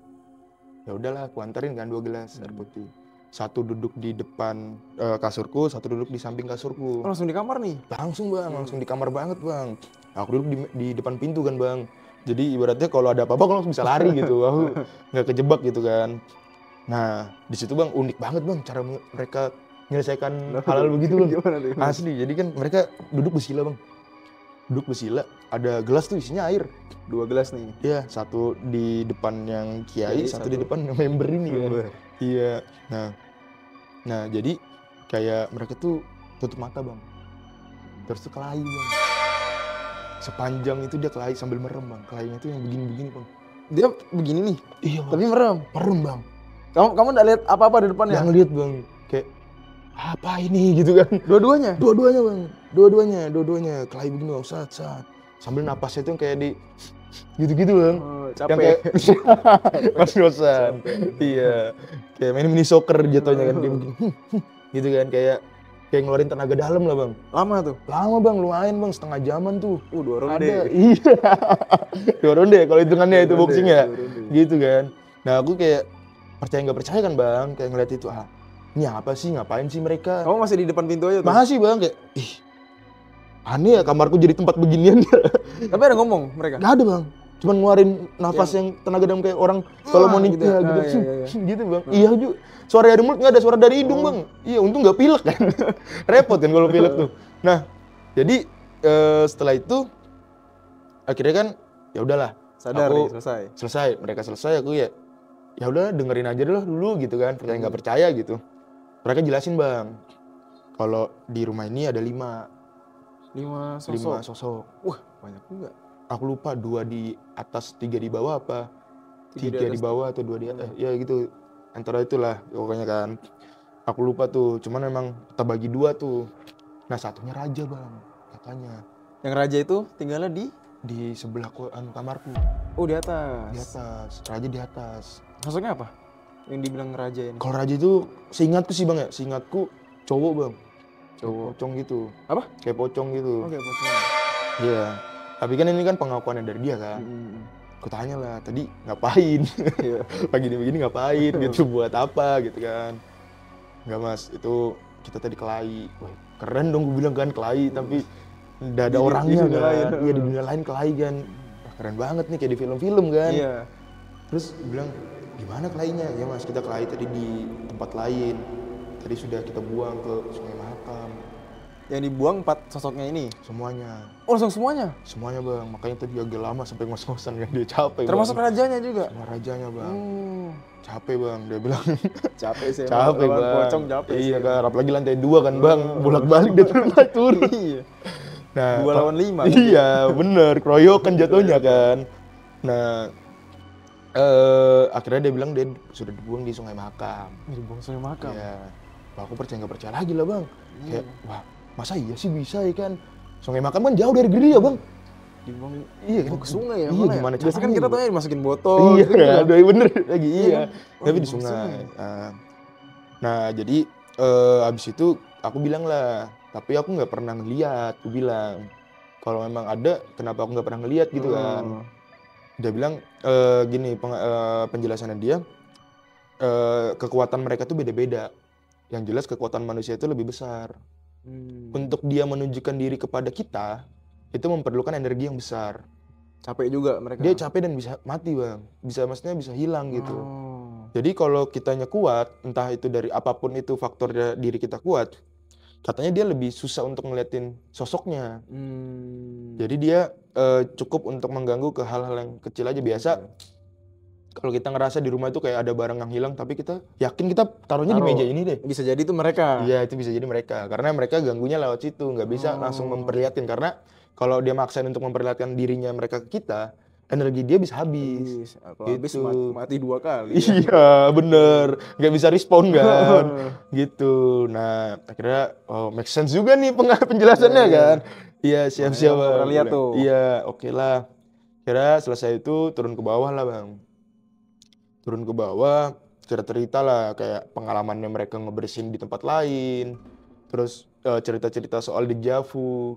Ya udahlah, aku anterin kan 2 gelas air putih. Satu duduk di depan kasurku, satu duduk di samping kasurku. Oh, langsung di kamar nih? Langsung bang, langsung di kamar banget bang. Aku duduk di depan pintu kan bang. Jadi ibaratnya kalau ada apa-apa aku langsung bisa lari gitu. Aku nggak kejebak gitu kan. Nah, di situ bang unik banget bang cara mereka menyelesaikan hal-hal begitu bang. Gimana tuh? Asli, jadi kan mereka duduk bersila bang. Duduk bersila, ada gelas tuh isinya air. 2 gelas nih. Iya, satu di depan yang kiai, Kiai, satu di depan yang member ini kan. Member. Iya. Nah jadi kayak mereka tuh tutup mata bang. Terus tuh kelahi bang. Sepanjang itu dia kelahi sambil merem bang. Kelahinya tuh yang begini-begini bang. Dia begini nih, Iya bang. tapi merem. Merem bang. Kamu enggak lihat apa-apa di depannya? Yang lihat bang, kayak apa ini gitu kan. Dua-duanya? Dua-duanya bang. Dua-duanya. Kelahi begini bang, saat. Sambil napasnya tuh kayak di gitu-gitu bang. Oh, Yang capek. kayak ngos-ngosan. Iya. Kayak main mini soccer jatuhnya kan dia begini. Gitu kan kayak ngeluarin tenaga dalam lah bang. Lama tuh? Lama bang, lumayan bang, setengah jaman tuh. 2 ronde. Ada, iya. 2 ronde kalau hitungannya itu 2 ronde, boxing ya. 2 ronde. Gitu kan. Nah aku kayak percaya nggak percaya kan bang, kayak ngeliat itu ini apa sih, ngapain sih mereka? Kamu masih di depan pintu aja tuh? Masih bang, kayak aneh ya kamarku jadi tempat beginian. Tapi ada ngomong mereka? Gak ada bang, cuman ngeluarin nafas yang tenaga dalam kayak orang kalau mau gitu nikah ya? gitu, Iya. gitu bang. Iya juga, suara dari mulut nggak ada, suara dari hidung bang. Iya untung nggak pilek kan, repot kan kalau pilek tuh. Nah jadi setelah itu akhirnya kan ya udahlah, Sadar aku nih, selesai. Mereka selesai, aku ya udah dengerin aja dulu gitu kan, percaya nggak percaya gitu. Mereka jelasin bang, kalau di rumah ini ada 5 sosok. Wah, banyak juga. Aku lupa 2 di atas 3 di bawah apa 3 di bawah atau 2 di atas, ya gitu antara itulah pokoknya kan. Aku lupa tuh, cuman memang kita bagi 2 tuh. Nah satunya raja bang katanya. Yang raja itu tinggalnya Di sebelah kamarku. Oh, di atas. Di atas, raja di atas. Sosoknya apa? Yang dibilang raja ini? Kalau raja itu seingatku sih bang ya, seingatku cowok bang. Cowok. Pocong gitu. Apa? Kayak pocong gitu. Oke, pocong. Iya. Tapi kan ini kan pengakuannya dari dia kan. Aku tanya lah, tadi ngapain? Iya. Pagi begini ngapain gitu, buat apa gitu kan. Enggak mas, itu kita tadi kelahi. Wah, keren dong gue bilang kan kelahi, tapi udah ada orangnya dunia kan. lain. Iya di dunia lain kelahi kan. Wah, keren banget nih kayak di film-film kan. Iya. Terus gue bilang, gimana kelahinya? Ya mas, kita kelahi tadi di tempat lain. Tadi sudah kita buang ke Sungai Mahakam. Yang dibuang 4 sosoknya ini? Semuanya. Oh, langsung semuanya? Semuanya bang, makanya tadi agak lama sampai ngos-ngosan kan, dia capek. Termasuk bang. rajanya juga? Sama rajanya bang. Capek bang, dia bilang. Capek sih. Capek lawan bang. Pocong capek sih. Iya kan, apalagi lantai 2 kan bang, bolak-balik dia turun. Iya. Nah, 2 lawan 5. Iya bener, keroyokan jatuhnya kan. Nah, akhirnya dia bilang dia sudah dibuang di Sungai Mahakam. Dibuang Sungai Mahakam? Iya. Wah, aku percaya nggak percaya lagi lah bang. Kayak, wah masa iya sih bisa ya kan. Sungai Mahakam kan jauh dari Geria bang. Dibuang Iya ke sungai ya? Iya, Mana gimana ya? Biasanya kan caranya, kita Bang? tahu dimasukin botol. Iya, gitu kan. ada bener lagi iya. Oh, Tapi di dibuang sungai. sungai. Nah, jadi abis itu aku bilang lah, tapi aku nggak pernah ngeliat. Aku bilang, kalau memang ada, kenapa aku nggak pernah ngeliat gitu kan? Dia bilang gini, penjelasannya dia, kekuatan mereka tuh beda-beda. Yang jelas kekuatan manusia itu lebih besar. Untuk dia menunjukkan diri kepada kita, itu memerlukan energi yang besar. Capek juga mereka. Dia capek dan bisa mati bang, maksudnya bisa hilang gitu. Oh. Jadi kalau kitanya kuat, entah itu dari apapun itu faktor diri kita kuat, katanya dia lebih susah untuk ngeliatin sosoknya. Jadi dia cukup untuk mengganggu ke hal-hal yang kecil aja. Biasa kalau kita ngerasa di rumah itu kayak ada barang yang hilang, tapi kita yakin kita taruhnya di meja ini deh. Bisa jadi itu mereka. Iya, itu bisa jadi mereka. Karena mereka ganggunya lewat situ, nggak bisa langsung memperlihatkan. Karena kalau dia maksain untuk memperlihatkan dirinya mereka ke kita, energi dia bisa habis. Kalau habis mati 2 kali. Iya, bener. Nggak bisa respon kan. Gitu. Nah, akhirnya make sense juga nih penjelasannya kan. Iya, siap-siap. Pernah lihat tuh. Iya, oke lah. Kira selesai itu turun ke bawah lah bang. Turun ke bawah, cerita-cerita lah kayak pengalamannya mereka ngebersihin di tempat lain. Terus cerita-cerita soal deja vu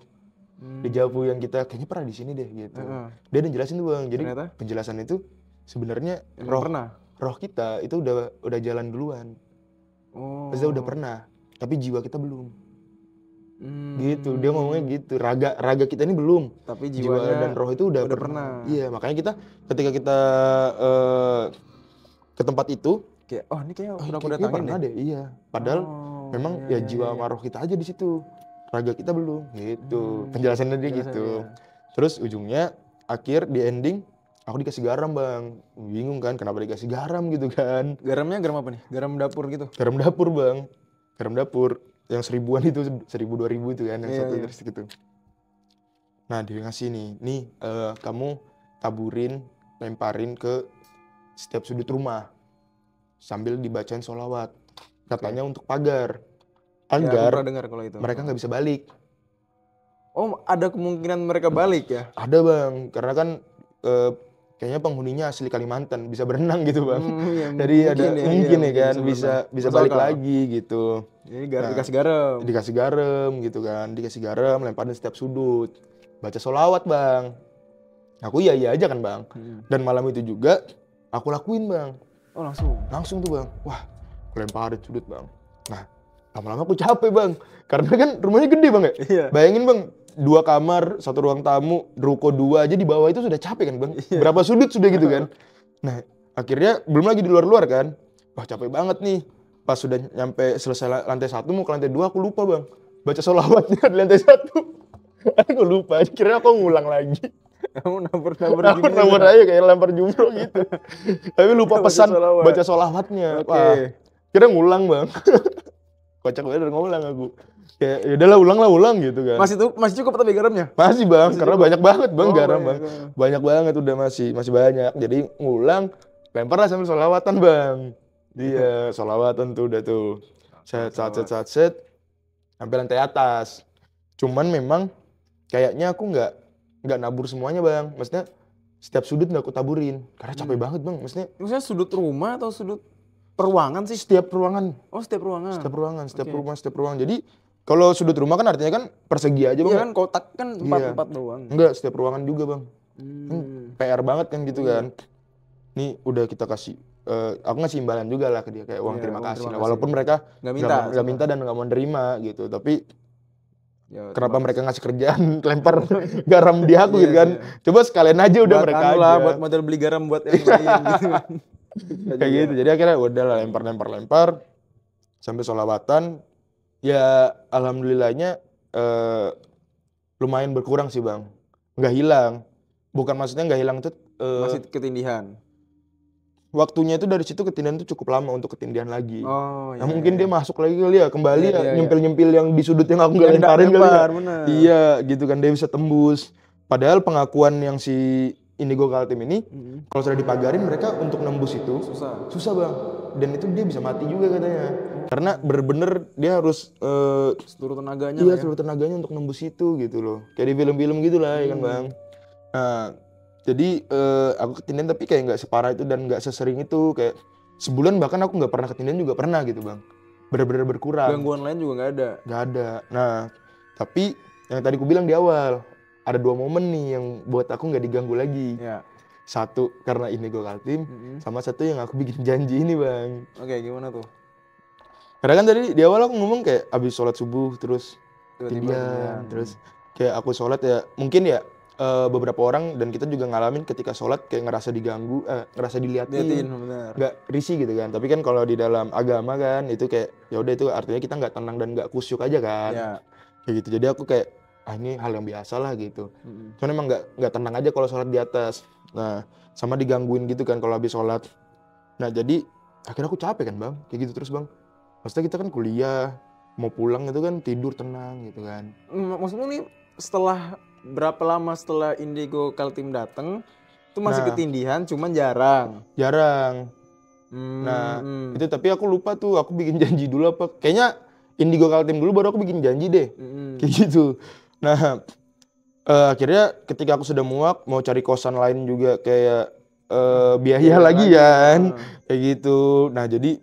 yang kita kayaknya pernah di sini deh gitu. Dia udah jelasin tuh Bang. Jadi Ternyata? penjelasan itu sebenarnya Emang pernah? roh kita itu udah jalan duluan. Oh. Maksudnya udah pernah, tapi jiwa kita belum. Gitu, dia ngomongnya gitu. Raga kita ini belum. Tapi Jiwa jiwanya dan roh itu udah pernah. Iya, makanya kita ketika kita ke tempat itu kayak ini kayaknya udah aku kayaknya datangin pernah deh. Iya. Padahal memang ya jiwa sama roh kita aja di situ. Raga kita belum gitu. Penjelasannya dia gitu. Terus ujungnya akhir di ending aku dikasih garam Bang. Bingung kan kenapa dikasih garam gitu kan. Garamnya garam apa nih? Garam dapur gitu? Garam dapur Bang. Garam dapur. Yang 1000-an itu, 1000-2000 itu kan. Yang satu terus gitu. Nah dia ngasih nih kamu taburin, lemparin ke setiap sudut rumah. Sambil dibacain sholawat. Katanya untuk pagar. Agar dengar kalau itu. mereka nggak bisa balik. Oh, ada kemungkinan mereka balik ya? Ada Bang, karena kan kayaknya penghuninya asli Kalimantan, bisa berenang gitu Bang. Jadi mungkin ya kan bisa balik lagi gitu. Jadi dikasih garam. Dikasih garam gitu kan, dikasih garam, lemparin setiap sudut. Baca sholawat Bang. Aku iya aja kan Bang. Dan malam itu juga aku lakuin Bang. Oh langsung? Langsung tuh Bang. Wah, aku lemparin sudut Bang. Nah, lama-lama aku capek Bang. Karena kan rumahnya gede Bang ya. Iya. Bayangin Bang, 2 kamar, 1 ruang tamu, ruko 2 aja di bawah itu sudah capek kan Bang. Iya. Berapa sudut sudah gitu kan. Nah, akhirnya belum lagi di luar-luar kan. Wah, capek banget nih. Pas sudah nyampe selesai lantai 1 mau ke lantai 2 aku lupa Bang. Baca sholawatnya di lantai 1. Aku lupa, akhirnya aku ngulang lagi. Kamu nabur aja kayak lempar jumroh gitu. Tapi lupa pesan baca sholawatnya. Wah, kira ngulang Bang. Kocak banget udah ngulang aku. Kayak yaudahlah ulang gitu kan. Masih cukup tapi garamnya? Masih Bang, karena banyak banget Bang garam Bang. Banyak banget udah masih banyak. Jadi ngulang, lempar lah sambil sholawatan Bang. Dia sholawatan tuh udah tuh. Set sampai lantai atas. Cuman memang kayaknya aku nggak nabur semuanya Bang. Maksudnya setiap sudut nggak aku taburin karena capek banget Bang. Maksudnya sudut rumah atau sudut peruangan sih? Setiap ruangan. Oh setiap ruangan. Setiap ruangan. Jadi kalau sudut rumah kan artinya kan persegi aja Bang. Iya kan kotak kan 4 doang. Enggak, setiap ruangan juga Bang. PR banget kan gitu kan. Nih udah kita kasih aku ngasih imbalan juga lah ke dia kayak uang terima kasih. Nah, walaupun mereka nggak minta dan nggak mau nerima gitu, tapi kenapa mereka ngasih kerjaan lempar garam di aku gitu kan? Coba sekalian aja udah mereka aja. Buat modal beli garam buat yang lain gitu kan. Kayak gitu. Jadi akhirnya udah lah lempar sampai sholawatan. Ya alhamdulillahnya lumayan berkurang sih Bang. Nggak hilang. Bukan maksudnya nggak hilang tuh masih ketindihan. Waktunya itu dari situ ketindihan itu cukup lama untuk ketindihan lagi. Oh iya. Nah, mungkin dia masuk lagi kali ya, kembali nyempil-nyempil yang di sudut yang aku nggak lemparin kali ya. Iya, gitu kan dia bisa tembus. Padahal pengakuan yang si Indigo Kaltim ini, kalau sudah dipagarin mereka untuk nembus itu susah Bang. Dan itu dia bisa mati juga katanya. Karena bener-bener dia harus seluruh tenaganya. Iya, seluruh tenaganya untuk nembus itu gitu loh. Kayak di film-film gitu lah ya kan Bang. Nah, jadi aku ketindihan tapi kayak nggak separah itu dan nggak sesering itu. Kayak sebulan bahkan aku nggak pernah ketindihan juga pernah gitu Bang. Bener-bener berkurang. Gangguan lain juga nggak ada? Nggak ada. Nah, tapi yang tadi aku bilang di awal, ada 2 momen nih yang buat aku nggak diganggu lagi. Ya. Satu karena Indigo Kaltim, sama satu yang aku bikin janji ini Bang. Oke, gimana tuh? Karena kan tadi di awal aku ngomong kayak abis sholat subuh terus ketindihan. Terus kayak aku sholat ya mungkin ya beberapa orang dan kita juga ngalamin ketika sholat kayak ngerasa diganggu, ngerasa diliatin, nggak risih gitu kan. Tapi kan kalau di dalam agama kan itu kayak ya udah itu artinya kita nggak tenang dan nggak kusyuk aja kan. Kayak gitu. Jadi aku kayak ini hal yang biasa lah gitu. Cuman emang nggak tenang aja kalau sholat di atas. Nah sama digangguin gitu kan kalau habis sholat. Nah jadi akhirnya aku capek kan Bang, kayak gitu terus Bang. Maksudnya kita kan kuliah, mau pulang itu kan tidur tenang gitu kan. Maksudmu nih setelah berapa lama setelah Indigo Kaltim datang itu masih ketindihan cuman jarang. Nah itu tapi aku lupa tuh aku bikin janji dulu apa. Kayaknya Indigo Kaltim dulu baru aku bikin janji deh. Kayak gitu. Nah akhirnya ketika aku sudah muak mau cari kosan lain juga kayak biaya lagi kan, kayak gitu. Nah jadi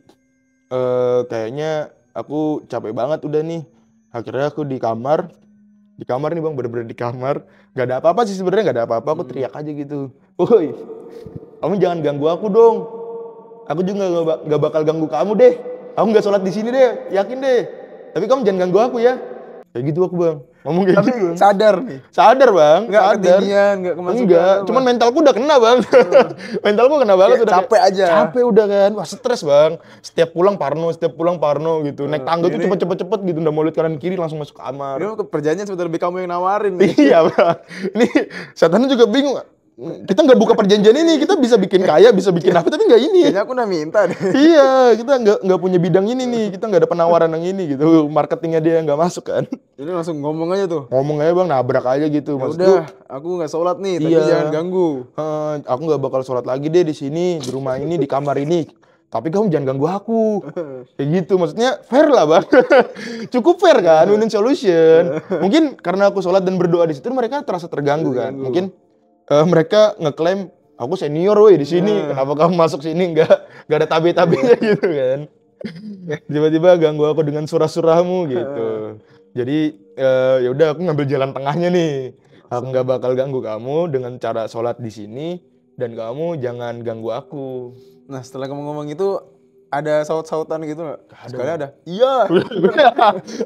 kayaknya aku capek banget udah nih. Akhirnya aku di kamar nih bang, bener-bener di kamar. Gak ada apa-apa sih sebenarnya, gak ada apa-apa. Aku teriak aja gitu, woi, kamu jangan ganggu aku dong. Aku juga gak bakal ganggu kamu deh. Aku nggak sholat di sini deh, yakin deh. Tapi kamu jangan ganggu aku ya. Kayak gitu aku bang, ngomong kayak Tapi gitu. Bang. sadar nih. Sadar bang, Nggak sadar. ketinggian, nggak kemasukan. Enggak, cuman mentalku udah kena bang. Mentalku kena banget Kayak udah. capek aja. Capek udah kan, wah stres bang. Setiap pulang parno gitu. Naik tangga tuh cepet-cepet gitu, udah mau lihat kanan kiri langsung masuk kamar. Ini perjanjian sebenarnya lebih kamu yang nawarin nih. Iya bang, ini setan juga bingung. Kita nggak buka perjanjian ini, kita bisa bikin kaya, bisa bikin apa, tapi nggak ini. Kayaknya aku udah minta deh. Iya, kita nggak punya bidang ini nih, kita nggak ada penawaran yang ini gitu, marketingnya dia nggak masuk kan. Ini langsung ngomong aja tuh. Ngomong aja bang, nabrak aja gitu. Ya Maksudku, udah, aku nggak sholat nih, tapi iya, jangan ganggu. Aku nggak bakal sholat lagi deh di sini, di rumah ini, di kamar ini. Tapi kamu jangan ganggu aku. Kayak gitu, maksudnya fair lah bang. Cukup fair kan, win-win solution. Mungkin karena aku sholat dan berdoa di situ, mereka terasa terganggu kan. Mungkin mereka ngeklaim aku senior woi di sini, kenapa kamu masuk sini nggak ada tabe-tabenya gitu kan. Tiba-tiba ganggu aku dengan surah-surahmu gitu. Jadi ya udah aku ngambil jalan tengahnya nih. Aku nggak bakal ganggu kamu dengan cara sholat di sini dan kamu jangan ganggu aku. Nah setelah kamu ngomong itu ada saut-sautan gitu nggak? Sekali ada. Iya.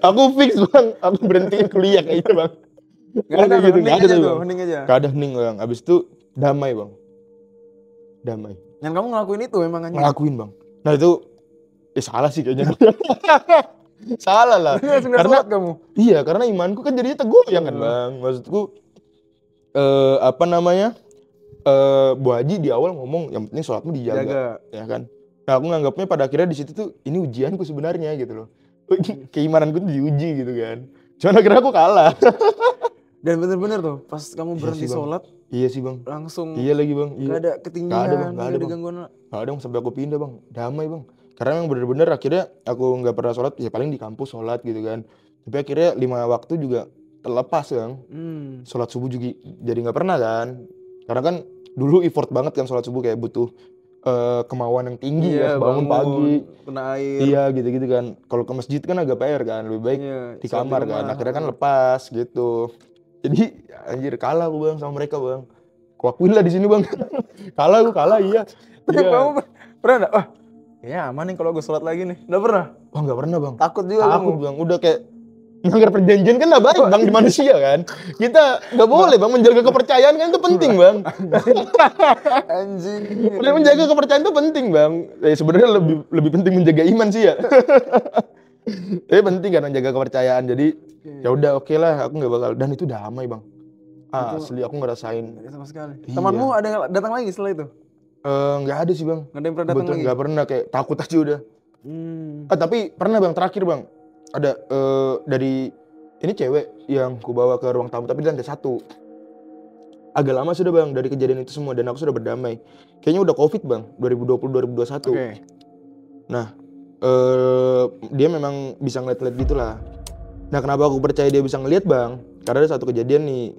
Aku fix bang, aku berhentiin kuliah kayak gitu bang. Gak ada gitu, hening nggak aja ada tuh, bang. hening aja. Gak ada hening bang. Abis itu damai bang. Damai. Dan kamu ngelakuin itu emang anjing? Ngelakuin bang. Nah itu salah sih kayaknya. Salah lah. Karena kamu. Iya, karena imanku kan jadinya tergoyang kan bang. Maksudku apa namanya? Bu Haji di awal ngomong yang penting sholatmu dijaga, ya kan. Nah aku nganggapnya pada akhirnya di situ tuh ini ujianku sebenarnya gitu loh. Keimananku tuh diuji gitu kan. Cuman akhirnya aku kalah. Dan bener-bener tuh pas kamu berhenti sholat. Iya sih bang. Langsung. Iya lagi bang. Iya. Gak ada ketinggian, gak ada gangguan. Gak ada bang, sampai aku pindah bang. Damai bang. Karena yang bener-bener akhirnya aku nggak pernah sholat, ya paling di kampus sholat gitu kan. Tapi akhirnya 5 waktu juga terlepas bang. Sholat subuh juga jadi nggak pernah kan. Karena kan dulu effort banget kan sholat subuh, kayak butuh kemauan yang tinggi ya, bangun pagi, kena air. Iya gitu-gitu kan. Kalau ke masjid kan agak PR kan, lebih baik di kamar kan. Akhirnya kan lepas gitu. Jadi anjir kalah aku bang sama mereka bang. Kuakuin lah di sini bang. kalah iya. Tapi kamu pernah nggak? Wah, kayaknya aman nih kalau gue sholat lagi nih. Nggak pernah? Wah nggak pernah bang. Takut juga Takut bang. Udah kayak melanggar perjanjian kan nggak baik bang di manusia kan. Kita nggak boleh bang, menjaga kepercayaan kan itu penting bang. Anjing. Menjaga kepercayaan itu penting bang. Sebenarnya lebih penting menjaga iman sih ya. Tapi penting kan menjaga kepercayaan. Jadi ya udah oke lah, aku nggak bakal. Dan itu damai bang. Asli aku ngerasain. Sama sekali. Temanmu ada datang lagi setelah itu? Nggak ada sih bang. Nggak ada yang pernah datang lagi? Nggak pernah, kayak takut aja udah. Tapi pernah bang, terakhir bang. Ada dari ini cewek yang ku bawa ke ruang tamu tapi di lantai 1. Agak lama sudah bang dari kejadian itu semua dan aku sudah berdamai. Kayaknya udah COVID bang, 2020-2021. Nah dia memang bisa ngeliat-ngeliat gitulah. Nah kenapa aku percaya dia bisa ngeliat bang? Karena ada satu kejadian nih,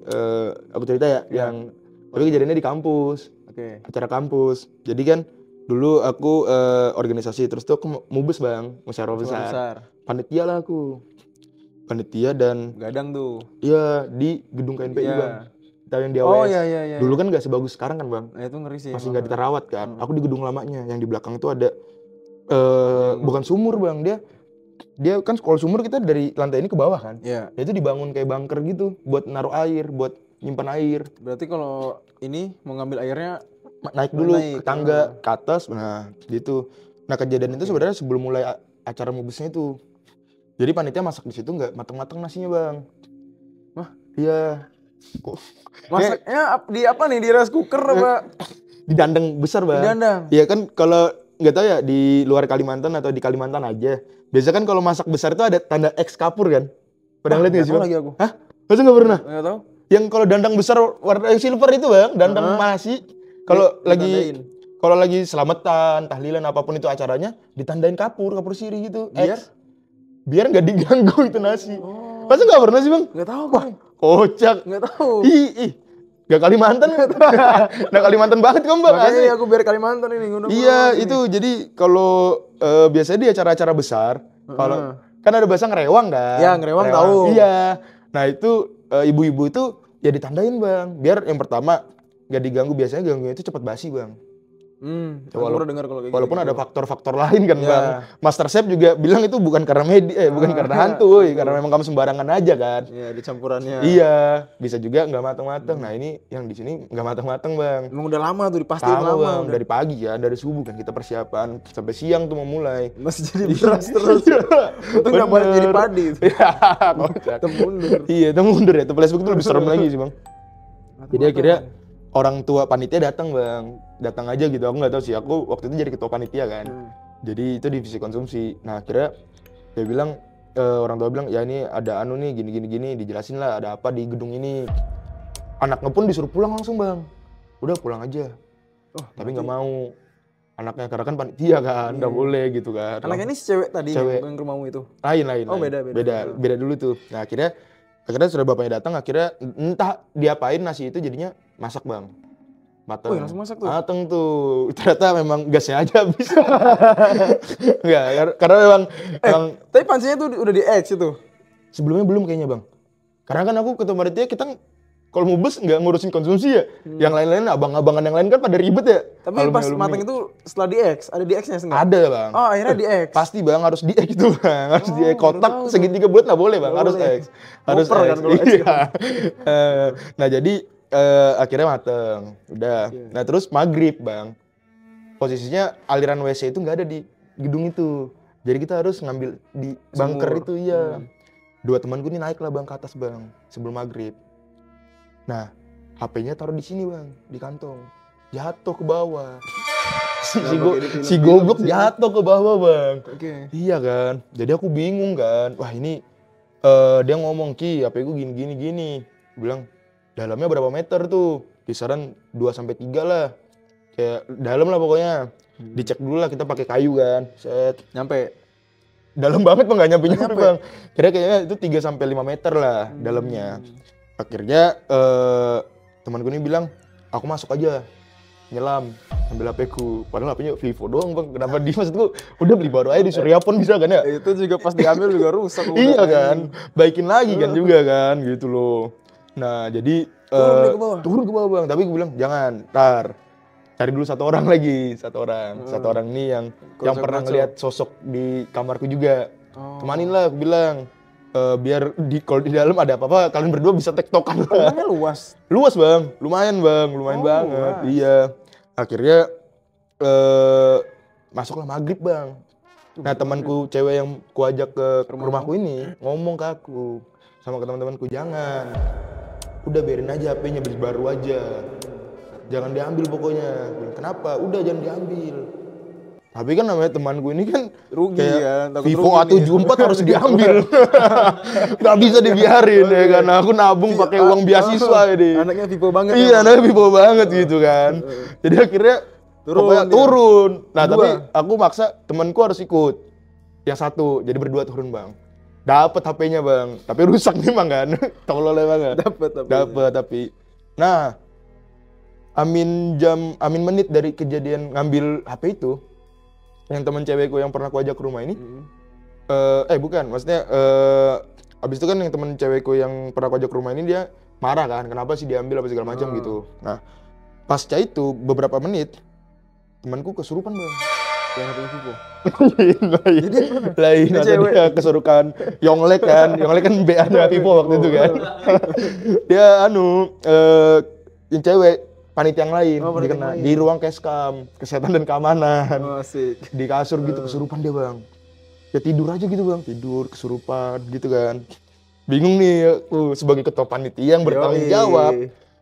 aku cerita ya, yang tapi kejadiannya di kampus, acara kampus. Jadi kan dulu aku organisasi, terus tuh aku mubes bang, musyawarah besar. Panitia lah aku, panitia dan gadang tuh. Iya di gedung KNPI bang. Tahu yang di AWS. Iya. Dulu kan nggak sebagus sekarang kan bang. Nah, itu ngeri sih. Masih nggak diterawat kan. Aku di gedung lamanya, yang di belakang itu ada bukan sumur bang, dia kan kalau sumur kita dari lantai ini ke bawah kan. Iya. Itu dibangun kayak bunker gitu buat naruh air, buat nyimpan air. Berarti kalau ini mau ngambil airnya naik dulu ke tangga ke atas, nah gitu. Nah kejadian itu sebenarnya sebelum mulai acara mubesnya itu. Jadi panitia masak di situ nggak matang-matang nasinya bang. Wah iya. Masaknya di apa nih, di rice cooker apa? Di dandang besar bang. Di dandang. Iya kan, kalau nggak tahu ya di luar Kalimantan atau di Kalimantan aja. Biasa kan kalau masak besar itu ada tanda X kapur kan. Pernah lihat nggak sih bang? Lagi aku. Hah? Masa nggak pernah? Nggak tahu. Yang kalau dandang besar warna silver itu bang, dandang nasi. Kalau lagi selamatan, tahlilan apapun itu acaranya, ditandain kapur siri gitu. Biar nggak diganggu itu nasi. Masa nggak pernah sih bang? Nggak tahu. Wah, kocak. Nggak tahu. Ih. Gak Kalimantan. Nah Kalimantan banget kan bang. Makanya Asli. aku biar Kalimantan ini ngundang. Iya itu jadi kalau biasanya di acara-acara besar, kalau kan ada bahasa ngerewang kan? Ya, ngerewang tahu. Iya. Nah itu ibu-ibu itu ya ditandain bang, biar yang pertama gak diganggu, biasanya ganggunya itu cepat basi bang. Aku pernah dengar kalau kayak Walaupun gitu. ada faktor-faktor lain kan Ya. bang. Master Chef juga bilang itu bukan karena bukan karena hantu, karena memang kamu sembarangan aja kan. Iya, dicampurannya. Iya, bisa juga nggak matang-matang. Nah ini yang di sini nggak matang-matang bang. Emang udah lama tuh dipastiin Lama lama. bang, Udah. dari pagi ya, dari subuh kan kita persiapan sampai siang tuh mau mulai. Masih jadi beras terus. Itu nggak boleh jadi padi. Iya, kocak. Temundur. Iya, itu mundur ya. Itu flashback itu lebih serem lagi sih bang. Jadi akhirnya orang tua panitia datang bang, datang aja gitu. Aku nggak tahu sih. Aku waktu itu jadi ketua panitia kan. Jadi itu divisi konsumsi. Nah akhirnya dia bilang, orang tua bilang ya ini ada anu nih gini, dijelasin lah ada apa di gedung ini. Anaknya pun disuruh pulang langsung bang. Udah pulang aja. Tapi nggak mau. Anaknya karena kan panitia kan, nggak boleh gitu kan. Anaknya ini si cewek tadi Cewek. yang ke rumahmu itu. Lain. Oh, Beda dulu tuh. Nah akhirnya sudah bapaknya datang, akhirnya entah diapain nasi itu jadinya masak bang. Mateng. Wih, langsung masak tuh? Mateng tuh. Ternyata memang gasnya aja habis. Enggak, karena memang Tapi pancinya tuh udah di X itu. sebelumnya belum kayaknya bang. Karena kan aku ketua panitia, kita kalau mubes nggak ngurusin konsumsi ya. Yang lain-lain, abang-abangan yang lain kan pada ribet ya. Tapi Alumni- pas alumni. mateng itu setelah di X, ada di X-nya enggak? Ada bang. Oh, akhirnya di X. Pasti bang, harus di X itu bang. Harus di X. baru Kotak tahu tuh. segitiga bulat nggak boleh bang, Nggak harus boleh. X. Harus Ngoper kan X. kalau X Iya. Nah jadi akhirnya mateng. Udah. Nah terus maghrib bang. Posisinya aliran WC itu nggak ada di gedung itu. Jadi kita harus ngambil di bunker itu iya. Dua temanku ini naik lah bang ke atas bang sebelum maghrib. Nah HP-nya taruh di sini bang, di kantong. Jatuh ke bawah. Si goblok jatuh ke bawah bang. Oke. Iya kan. Jadi aku bingung kan. Wah ini dia ngomong Ki, HP ku gini. Bilang dalamnya berapa meter tuh? Kisaran 2-3 lah. Kayak dalam lah pokoknya. Dicek dulu lah, kita pakai kayu kan. Set. Nyampe. Dalam banget bang, nggak nyampe bang. Kayaknya itu 3-5 meter lah dalamnya. Akhirnya temanku ini bilang, aku masuk aja. Nyelam, ambil HP ku. Padahal HP-nya Vivo doang bang. Kenapa di maksudku udah beli baru aja di Suryapon bisa kan ya? Itu juga pas diambil juga rusak. Iya kan, baikin lagi kan juga kan gitu loh. Nah jadi turun ke bawah bang, tapi gue bilang jangan, ntar cari dulu satu orang lagi, satu orang nih yang pernah ngeliat sosok di kamarku juga. Temanin lah, aku bilang biar kalau di dalam ada apa-apa kalian berdua bisa tektokan lah. Rumahnya luas. Luas bang, lumayan banget. Luas. Iya, akhirnya masuklah maghrib bang. Nah temanku cewek yang kuajak ke rumahku ini ngomong ke aku sama ke teman-temanku, jangan, udah biarin aja HP-nya, beli baru aja, jangan diambil pokoknya. Kenapa? Udah jangan diambil. Tapi kan namanya temanku ini kan Rugi kayak kan, takut Vivo rugi nih. A74 harus diambil. Gak bisa dibiarin ya kan. Aku nabung pakai uang beasiswa ini. Anaknya Vivo banget. Iya, anaknya Vivo banget gitu kan. Jadi akhirnya turun. Nah, tapi aku maksa temanku harus ikut. Yang satu, jadi berdua turun, Bang. Dapat HP-nya, Bang. Tapi rusak nih, Bang kan. Tolol banget. Dapat tapi. Nah, amin menit dari kejadian ngambil HP itu, yang teman cewekku yang pernah aku ajak ke rumah ini, bukan, maksudnya abis itu kan yang teman cewekku yang pernah aku ajak ke rumah ini dia marah kan, kenapa sih diambil apa segala macam gitu. Nah, pasca itu beberapa menit temanku kesurupan bang. Yang HP Vivo. Lain ada dia kesurupan Yonglek kan BA-nya Vivo waktu itu kan. Dia yang cewek panitia yang lain di ruang Keskam, kesehatan dan keamanan. Di kasur gitu kesurupan dia bang. Ya tidur aja gitu bang, tidur kesurupan gitu kan. Bingung nih aku sebagai ketua panitia yang bertanggung jawab.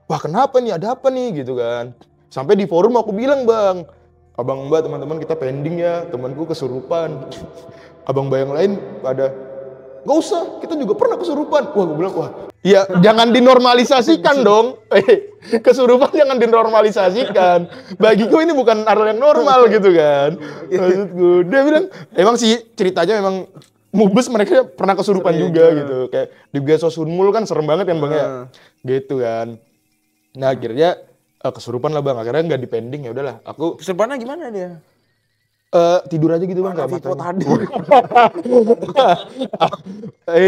Wah kenapa nih, ada apa nih gitu kan. Sampai di forum aku bilang bang, abang mbak teman-teman kita pending ya, temanku kesurupan. Abang mbak yang lain pada nggak usah, kita juga pernah kesurupan. Wah gue bilang wah, ya jangan dinormalisasikan dong. Kesurupan jangan dinormalisasikan. Bagiku ini bukan hal yang normal gitu kan. Maksudku, dia bilang emang sih ceritanya memang mubes mereka pernah kesurupan juga gitu. Kayak di Gesos Unmul kan serem banget kan bang ya. Gitu kan. Nah akhirnya kesurupan lah bang, akhirnya nggak dipending, ya udahlah aku Kesurupannya gimana dia? tidur aja gitu bang, nggak Vivo matanya. tadi.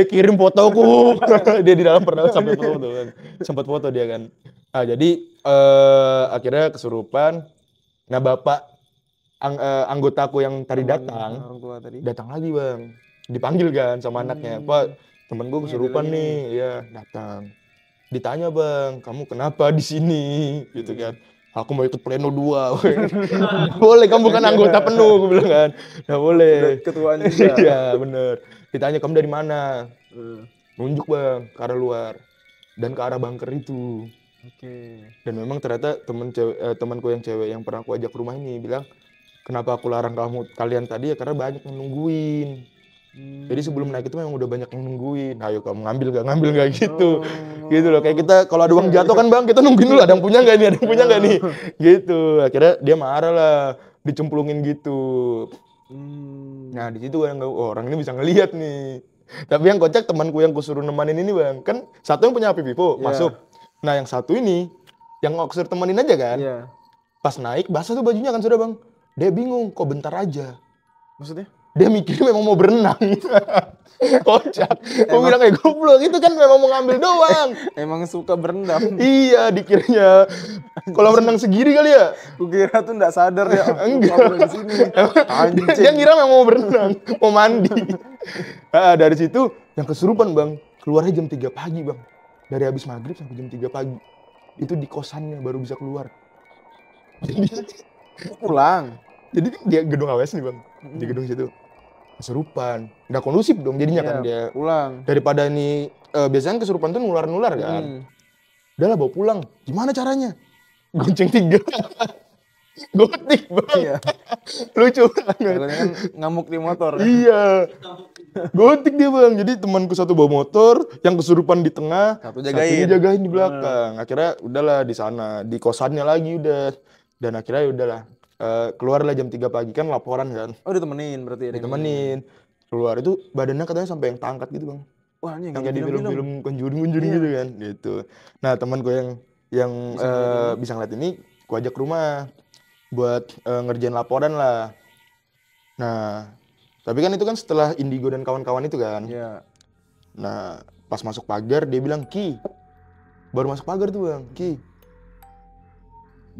Kirim fotoku. Dia di dalam pernah sampai foto kan. Sempat foto dia kan. Nah, jadi akhirnya kesurupan. Nah, bapak anggotaku yang tadi datang Orang tua tadi. lagi, Bang. Dipanggil kan sama anaknya. Pak, temen gue kesurupan ada lagi nih. Iya, datang. Ditanya, Bang, kamu kenapa di sini? Gitu kan. Aku mau ikut pleno 2. Boleh, kamu bukan anggota penuh, gue bilang kan. Nggak boleh. Ketuaan juga. Iya, bener. Ditanya, kamu dari mana? Nunjuk, Bang, ke arah luar. Dan ke arah bunker itu. Oke. Dan memang ternyata temanku yang cewek yang pernah aku ajak ke rumah ini bilang, kenapa aku larang kalian tadi ya karena banyak yang nungguin. Jadi sebelum naik itu memang udah banyak yang nungguin. Ayo kamu ngambil gak gitu. Gitu loh, kayak kita kalau ada uang jatuh kan bang, kita nungguin dulu ada yang punya nggak nih, gitu. Akhirnya dia marah lah, dicemplungin gitu. Nah di situ kan orang ini bisa ngelihat nih. Tapi yang kocak temanku yang kusuruh nemanin ini bang, kan satu yang punya HP Vivo masuk. Nah yang satu ini yang aku suruh temenin aja kan. Pas naik basah tuh bajunya kan sudah bang. Dia bingung kok bentar aja. Maksudnya? Dia mikirnya memang mau berenang. Kocak. Aku bilang kayak goblok, itu kan memang mau ngambil doang. Emang suka berendam. Iya dikiranya kolam renang segiri kali ya. Kukira tuh nggak sadar ya. Enggak. Di sini. Anjing. Dia ngira memang mau berenang, mau mandi. Nah, dari situ yang kesurupan bang, keluarnya jam 3 pagi bang. Dari habis maghrib sampai jam 3 pagi. Itu di kosannya baru bisa keluar. Jadi pulang. Jadi dia gedung AWS nih bang, di gedung situ. Kesurupan, nggak kondusif dong jadinya kan dia. Pulang. Daripada ini biasanya kesurupan tuh nular-nular kan. Udah lah bawa pulang. Gimana caranya? Gonceng 3. Gotik bang. Iya. Lucu banget. Kan ngamuk di motor. Iya. Gotik dia bang. Jadi temanku satu bawa motor, yang kesurupan di tengah, satunya jagain di belakang. Akhirnya udahlah di sana, di kosannya lagi udah. Dan akhirnya udahlah. Keluarlah jam 3 pagi kan laporan kan. Oh ditemenin berarti ya? Ditemenin. Keluar itu badannya katanya sampai yang tangkat gitu bang. Wah ini yang kayak di film-film Conjuring gitu kan. Gitu. Nah temanku yang bisa ngeliat ini, ku ajak ke rumah buat ngerjain laporan lah. Nah tapi kan itu kan setelah Indigo dan kawan-kawan itu kan. Iya. Nah pas masuk pagar dia bilang, Ki. Baru masuk pagar tuh bang, Ki.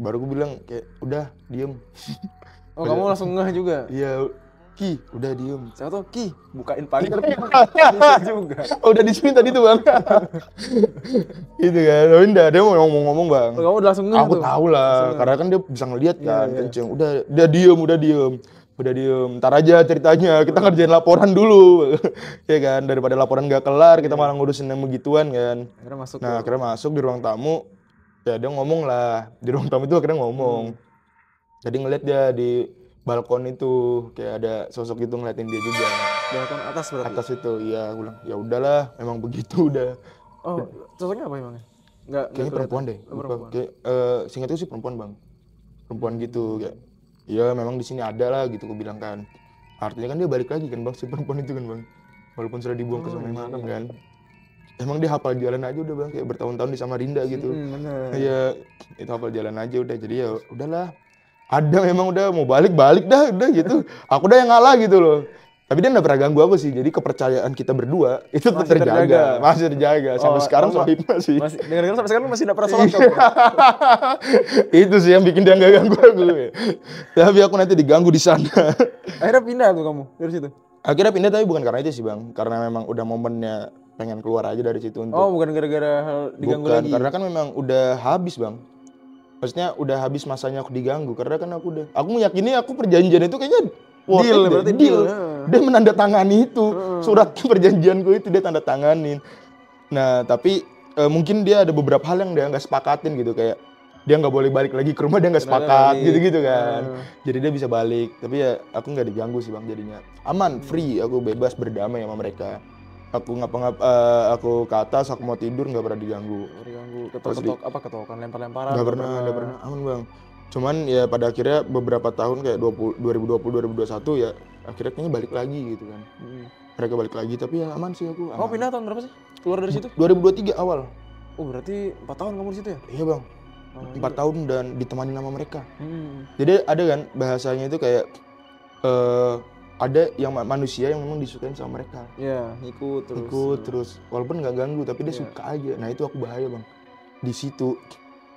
Baru gue bilang kayak udah diem. Oh kamu langsung ngeh juga? Iya, Ki udah diem. Saya tuh Ki bukain pagar. Bisa juga. Oh, udah di sini tadi tuh bang. Gitu kan, udah dia mau ngomong bang. Oh, kamu udah langsung ngeh aku tuh? tahu lah, karena kan dia bisa ngeliat kan, kenceng. Udah diem. Ntar aja ceritanya, kita ngerjain laporan dulu. Ya kan, daripada laporan gak kelar, kita malah ngurusin yang begituan kan. Akhirnya masuk di ruang tamu. Ya dia ngomong lah, di ruang tamu itu akhirnya ngomong. Jadi ngeliat dia di balkon itu kayak ada sosok itu ngeliatin dia juga. Balkon atas berarti? Atas itu, iya. Aku bilang ya udahlah, memang begitu udah. Oh, sosoknya apa emangnya? Kayaknya perempuan deh. Kayak singkatnya sih perempuan bang. Perempuan gitu kayak. Ya memang di sini ada lah gitu, aku bilang kan. Artinya kan dia balik lagi kan bang, si perempuan itu kan bang. Walaupun sudah dibuang ke sungai makam kan. Emang dia hafal jalan aja udah bang, kayak bertahun-tahun di Samarinda gitu. Iya, itu hafal jalan aja udah. Jadi ya udahlah. Ada memang udah mau balik dah udah gitu. Aku udah yang ngalah gitu loh. Tapi dia nggak pernah ganggu aku sih. Jadi kepercayaan kita berdua itu tetap terjaga. Masih terjaga. Sampai sekarang sohib masih. Dengar-dengar sampai sekarang masih nggak pernah sholat kamu? Itu sih yang bikin dia nggak ganggu aku. Tapi aku nanti diganggu di sana. Akhirnya pindah tuh kamu dari situ? Akhirnya pindah tapi bukan karena itu sih bang. Karena memang udah momennya pengen keluar aja dari situ untuk. Oh bukan gara-gara hal diganggu lagi? Karena kan memang udah habis bang. Maksudnya udah habis masanya aku diganggu. Karena kan aku meyakini aku perjanjian itu kayaknya deal, berarti deal. Dia menandatangani itu. Surat perjanjianku itu dia tanda tanganin. Nah tapi mungkin dia ada beberapa hal yang dia nggak sepakatin gitu. Kayak dia nggak boleh balik lagi ke rumah, dia nggak sepakat gitu-gitu kan. Jadi dia bisa balik. Tapi ya aku nggak diganggu sih bang jadinya. Aman, free, aku bebas berdamai sama mereka. Aku aku ke atas, aku mau tidur nggak pernah diganggu. Ketokan, lempar-lemparan? Nggak pernah, aman bang. Cuman ya pada akhirnya beberapa tahun kayak 2020-2021 ya akhirnya kayaknya balik lagi gitu kan. Mereka balik lagi tapi ya aman sih aku. Aman. Oh pindah tahun berapa sih? Keluar dari situ? 2023 awal. Oh berarti 4 tahun kamu di situ ya? Iya bang, 4 tahun dan ditemani sama mereka. Hmm. Jadi ada kan bahasanya itu kayak ada yang manusia yang memang disukain sama mereka. Ya, ikut terus. Ikut terus, walaupun nggak ganggu tapi dia Iya. suka aja. Nah itu aku bahaya bang. Di situ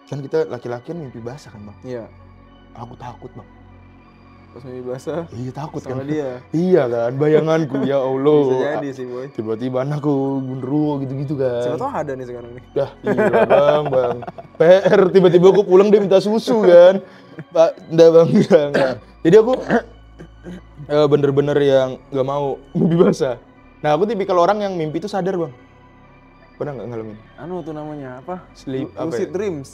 kan kita laki-laki kan mimpi basah kan bang. Iya. Aku takut bang. Pas mimpi basah Iya takut sama kan. dia. Iya kan, bayanganku ya Allah. Bisa jadi sih boy. Tiba-tiba anakku gundurwo gitu-gitu kan. Siapa tahu ada nih sekarang nih. Dah, iya bang. PR tiba-tiba aku pulang dia minta susu kan. Pak, enggak bang, enggak. Jadi aku bener-bener yang nggak mau mimpi basah. Nah aku tipikal orang yang mimpi itu sadar bang. Pernah nggak ngalamin? Anu tuh namanya apa? Sleep apa Lucid ya? dreams.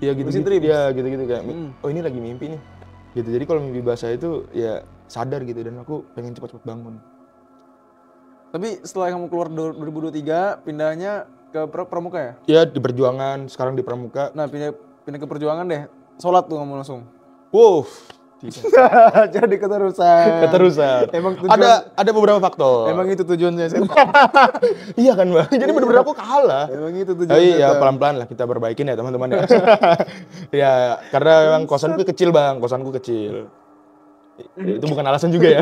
Iya gitu, Lucid dreams. ya gitu-gitu kayak. Oh ini lagi mimpi nih. Gitu. Jadi kalau mimpi basah itu ya sadar gitu dan aku pengen cepat-cepat bangun. Tapi setelah kamu keluar 2023 pindahnya ke Pramuka ya? Ya di perjuangan, sekarang di Pramuka. Nah pindah ke perjuangan deh. Sholat tuh kamu langsung. Wow. Jadi keterusan. Keterusan. Emang tujuan, ada beberapa faktor. emang itu tujuannya sih. Iya kan bang. Jadi bener-bener aku kalah. Emang itu tujuannya. Tapi ya pelan-pelan lah kita perbaikin ya teman-teman ya. Ya karena memang kosanku kecil bang, kosanku kecil. Itu bukan alasan juga ya.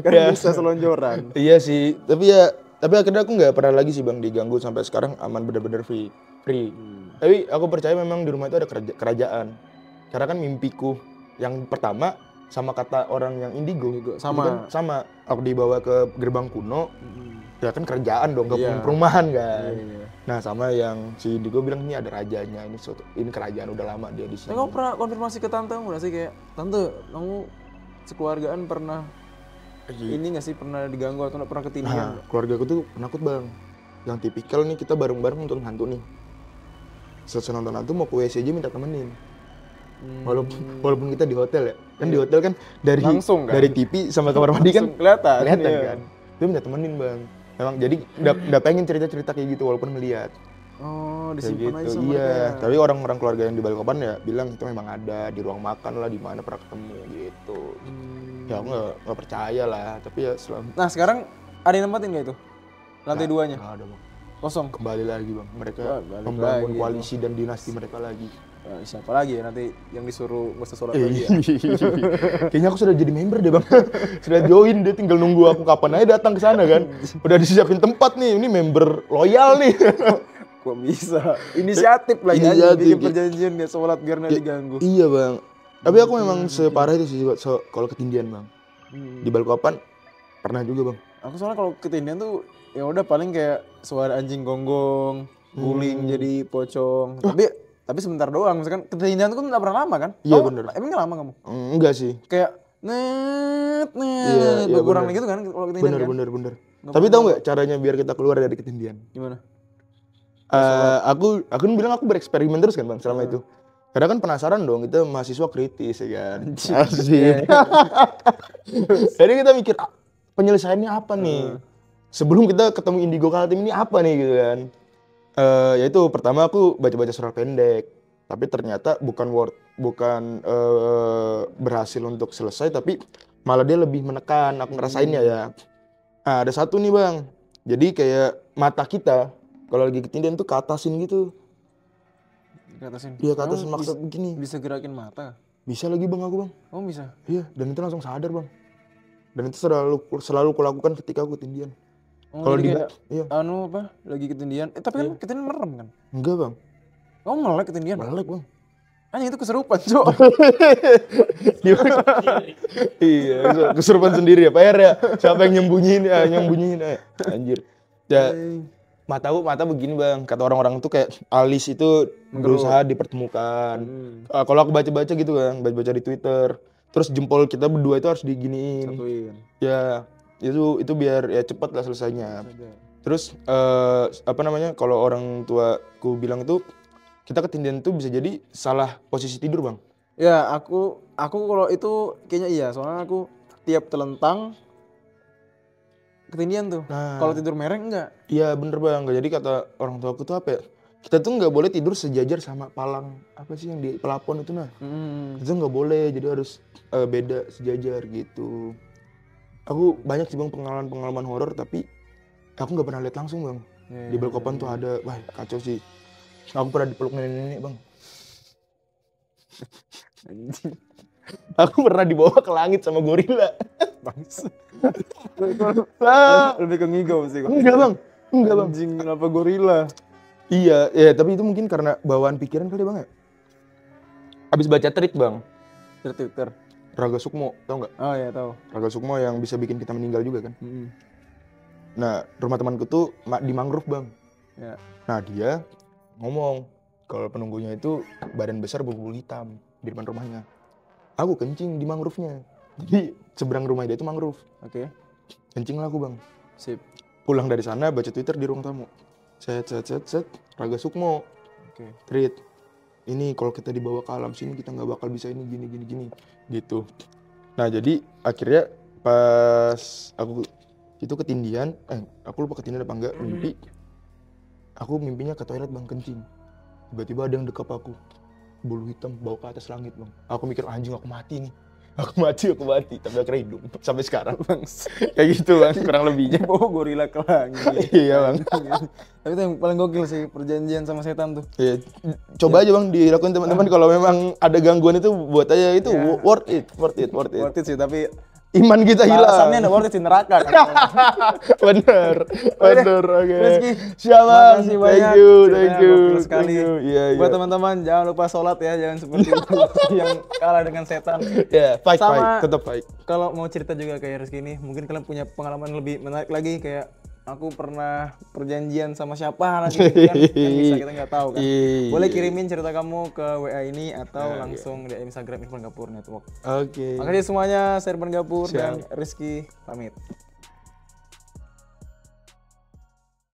Kan bisa selonjoran. Iya sih, tapi akhirnya aku nggak pernah lagi sih bang diganggu sampai sekarang aman bener-bener free. Tapi aku percaya memang di rumah itu ada kerajaan. Karena kan mimpiku yang pertama sama kata orang yang indigo sama. kan sama. Aku dibawa ke gerbang kuno, ya kan kerajaan dong, gak perumahan kan. Iya. Nah sama yang si indigo bilang ini ada rajanya, ini kerajaan udah lama dia di sini. Kamu pernah konfirmasi ke tante nggak sih kayak tante kamu sekeluargaan pernah ini nggak sih pernah diganggu atau pernah ketindihan? Nah keluarga aku tuh penakut bang, yang tipikal nih kita bareng-bareng nonton hantu nih. Selesai nonton hantu mau ke WC aja minta temenin. Walaupun kita di hotel ya, kan di hotel kan dari Langsung, kan? dari TV sama kamar mandi kan kelihatan iya. Kan. Dia minta temenin bang. Memang jadi udah pengen cerita-cerita kayak gitu walaupun ngeliat. Oh Kayak disimpan gitu. aja sama Iya. mereka. Tapi orang-orang keluarga yang di Balikpapan ya bilang itu memang ada di ruang makan lah di mana pernah ketemu gitu. Ya aku nggak percaya lah. Tapi ya selama Nah sekarang ada yang nempatin nggak itu lantai duanya? nggak ada bang. Kosong. Kembali lagi bang. Mereka Balik membangun lagi, koalisi dan dinasti mereka lagi. Siapa lagi ya nanti yang disuruh nggak usah sholat Iya. lagi ya? Kayaknya aku sudah jadi member deh bang. Sudah join, dia tinggal nunggu aku kapan aja datang ke sana kan. Udah disiapin tempat nih, ini member loyal nih. Kok bisa? Inisiatif lagi aja bikin perjanjian nggak sholat biar nggak diganggu. Iya bang. Tapi aku memang separah itu sih kalau ketindian bang. Di Balikpapan pernah juga bang. Aku soalnya kalau ketindihan tuh ya udah paling kayak suara anjing gonggong, guling jadi pocong. Tapi sebentar doang. Misalkan ketindihan tuh kan nggak pernah lama kan? Iya bener. Emangnya lama kamu? Enggak sih. Kayak Iya, berkurang bener. gitu kan kalau ketindihan kan? Bener. Tapi tahu nggak caranya biar kita keluar dari ketindihan? Gimana? Aku bilang aku bereksperimen terus kan bang selama itu. Karena kan penasaran dong, kita mahasiswa kritis ya kan. Asik. Jadi kita mikir penyelesaiannya apa nih? Sebelum kita ketemu Indigo Kaltim ini apa nih gitu kan. Yaitu pertama aku baca-baca surat pendek. Tapi ternyata bukan berhasil untuk selesai, tapi malah dia lebih menekan. Aku ngerasainnya ya. Nah, ada satu nih bang. Jadi kayak mata kita kalau lagi ketindihan tuh ke atasin gitu. Ke atasin? Iya ke atasin maksud begini. Bisa gerakin mata? Bisa lagi bang aku bang. Oh bisa? Iya dan itu langsung sadar bang. Dan itu selalu kulakukan ketika aku ketindihan. Oh, Kalau di kayak, iya. Anu apa? Lagi ketindihan. Tapi kan ketindihan merem kan? Enggak bang. Kamu melek ketindihan? Melek bang. Anjing itu keserupan, Cok. Iya, kesurupan sendiri ya, PR ya. Siapa yang nyembunyiin ya, Anjir. Ya, mata begini bang, kata orang-orang tuh kayak alis itu berusaha dipertemukan. Kalau aku baca-baca gitu kan, baca-baca di Twitter. Terus jempol kita berdua itu harus diginiin. Satuin. Ya, itu biar ya cepat lah selesainya. Terus kalau orang tuaku bilang itu kita ketindihan tuh bisa jadi salah posisi tidur bang. Ya aku kalau itu kayaknya iya, soalnya aku tiap telentang ketindihan tuh. Nah. Kalau tidur mereng enggak. Iya bener bang, jadi kata orang tuaku tuh apa ya, kita tuh nggak boleh tidur sejajar sama palang apa sih yang di pelapon itu nah. Itu nggak boleh, jadi harus beda sejajar gitu. Aku banyak sih bang pengalaman horor tapi aku nggak pernah lihat langsung bang. Di Balikpapan tuh ada, wah kacau sih. Aku pernah dipeluk nenek-nenek bang. Aku pernah dibawa ke langit sama gorila. Bangsa. Ah, Lebih ke ngigau sih. enggak bang. Anjing, kenapa gorila? Iya, ya tapi itu mungkin karena bawaan pikiran kali bang ya. Abis baca tweet bang, Twitter. Raga Sukmo, tau nggak? Oh ya tahu. Raga Sukmo yang bisa bikin kita meninggal juga kan. Mm-mm. Nah, rumah temanku tuh di mangrove bang. Ya. Nah dia ngomong kalau penunggunya itu badan besar berbulu hitam di depan rumahnya. Aku kencing di mangrove-nya. Jadi seberang rumah dia itu mangrove. Oke. Kencing lah aku bang. Sip. Pulang dari sana baca Twitter di ruang tamu. Set, Raga Sukmo. Oke. Tweet. Ini kalau kita dibawa ke alam sini kita nggak bakal bisa ini gini gitu. Nah jadi akhirnya pas aku itu ketindihan, aku lupa ketindihan apa enggak, mimpi. Aku mimpinya ke toilet bang, kencing. Tiba-tiba ada yang dekap aku, bulu hitam bawa ke atas langit bang. Aku mikir anjing aku mati nih. Aku mati, tapi akhirnya hidup sampai sekarang bang. Kayak gitu bang, kurang lebihnya. Bawa gorila ke langit. Iya bang. Tapi itu yang paling gokil sih, perjanjian sama setan tuh. Iya, coba aja bang dilakukan teman-teman kalau memang ada gangguan itu buat aja itu Ya. worth it. Worth it sih, tapi Iman kita hilang. balasannya nggak worth it di neraka kan. bener, oke. Rizky, Siap bang, makasih banyak. thank you. Gokil sekali. Iya. Buat teman-teman jangan lupa sholat ya, jangan seperti itu yang kalah dengan setan. Ya, fight, Sama- tetap fight. Kalau mau cerita juga kayak Rizky ini, mungkin kalian punya pengalaman lebih menarik lagi kayak aku pernah perjanjian sama siapa lagi kan bisa kita nggak tahu kan. Iya. Boleh kirimin cerita kamu ke WA ini atau langsung di Instagram Irfan Gapur Network. Oke. Makasih semuanya, saya Irfan Gapur Siap. dan Rizky pamit.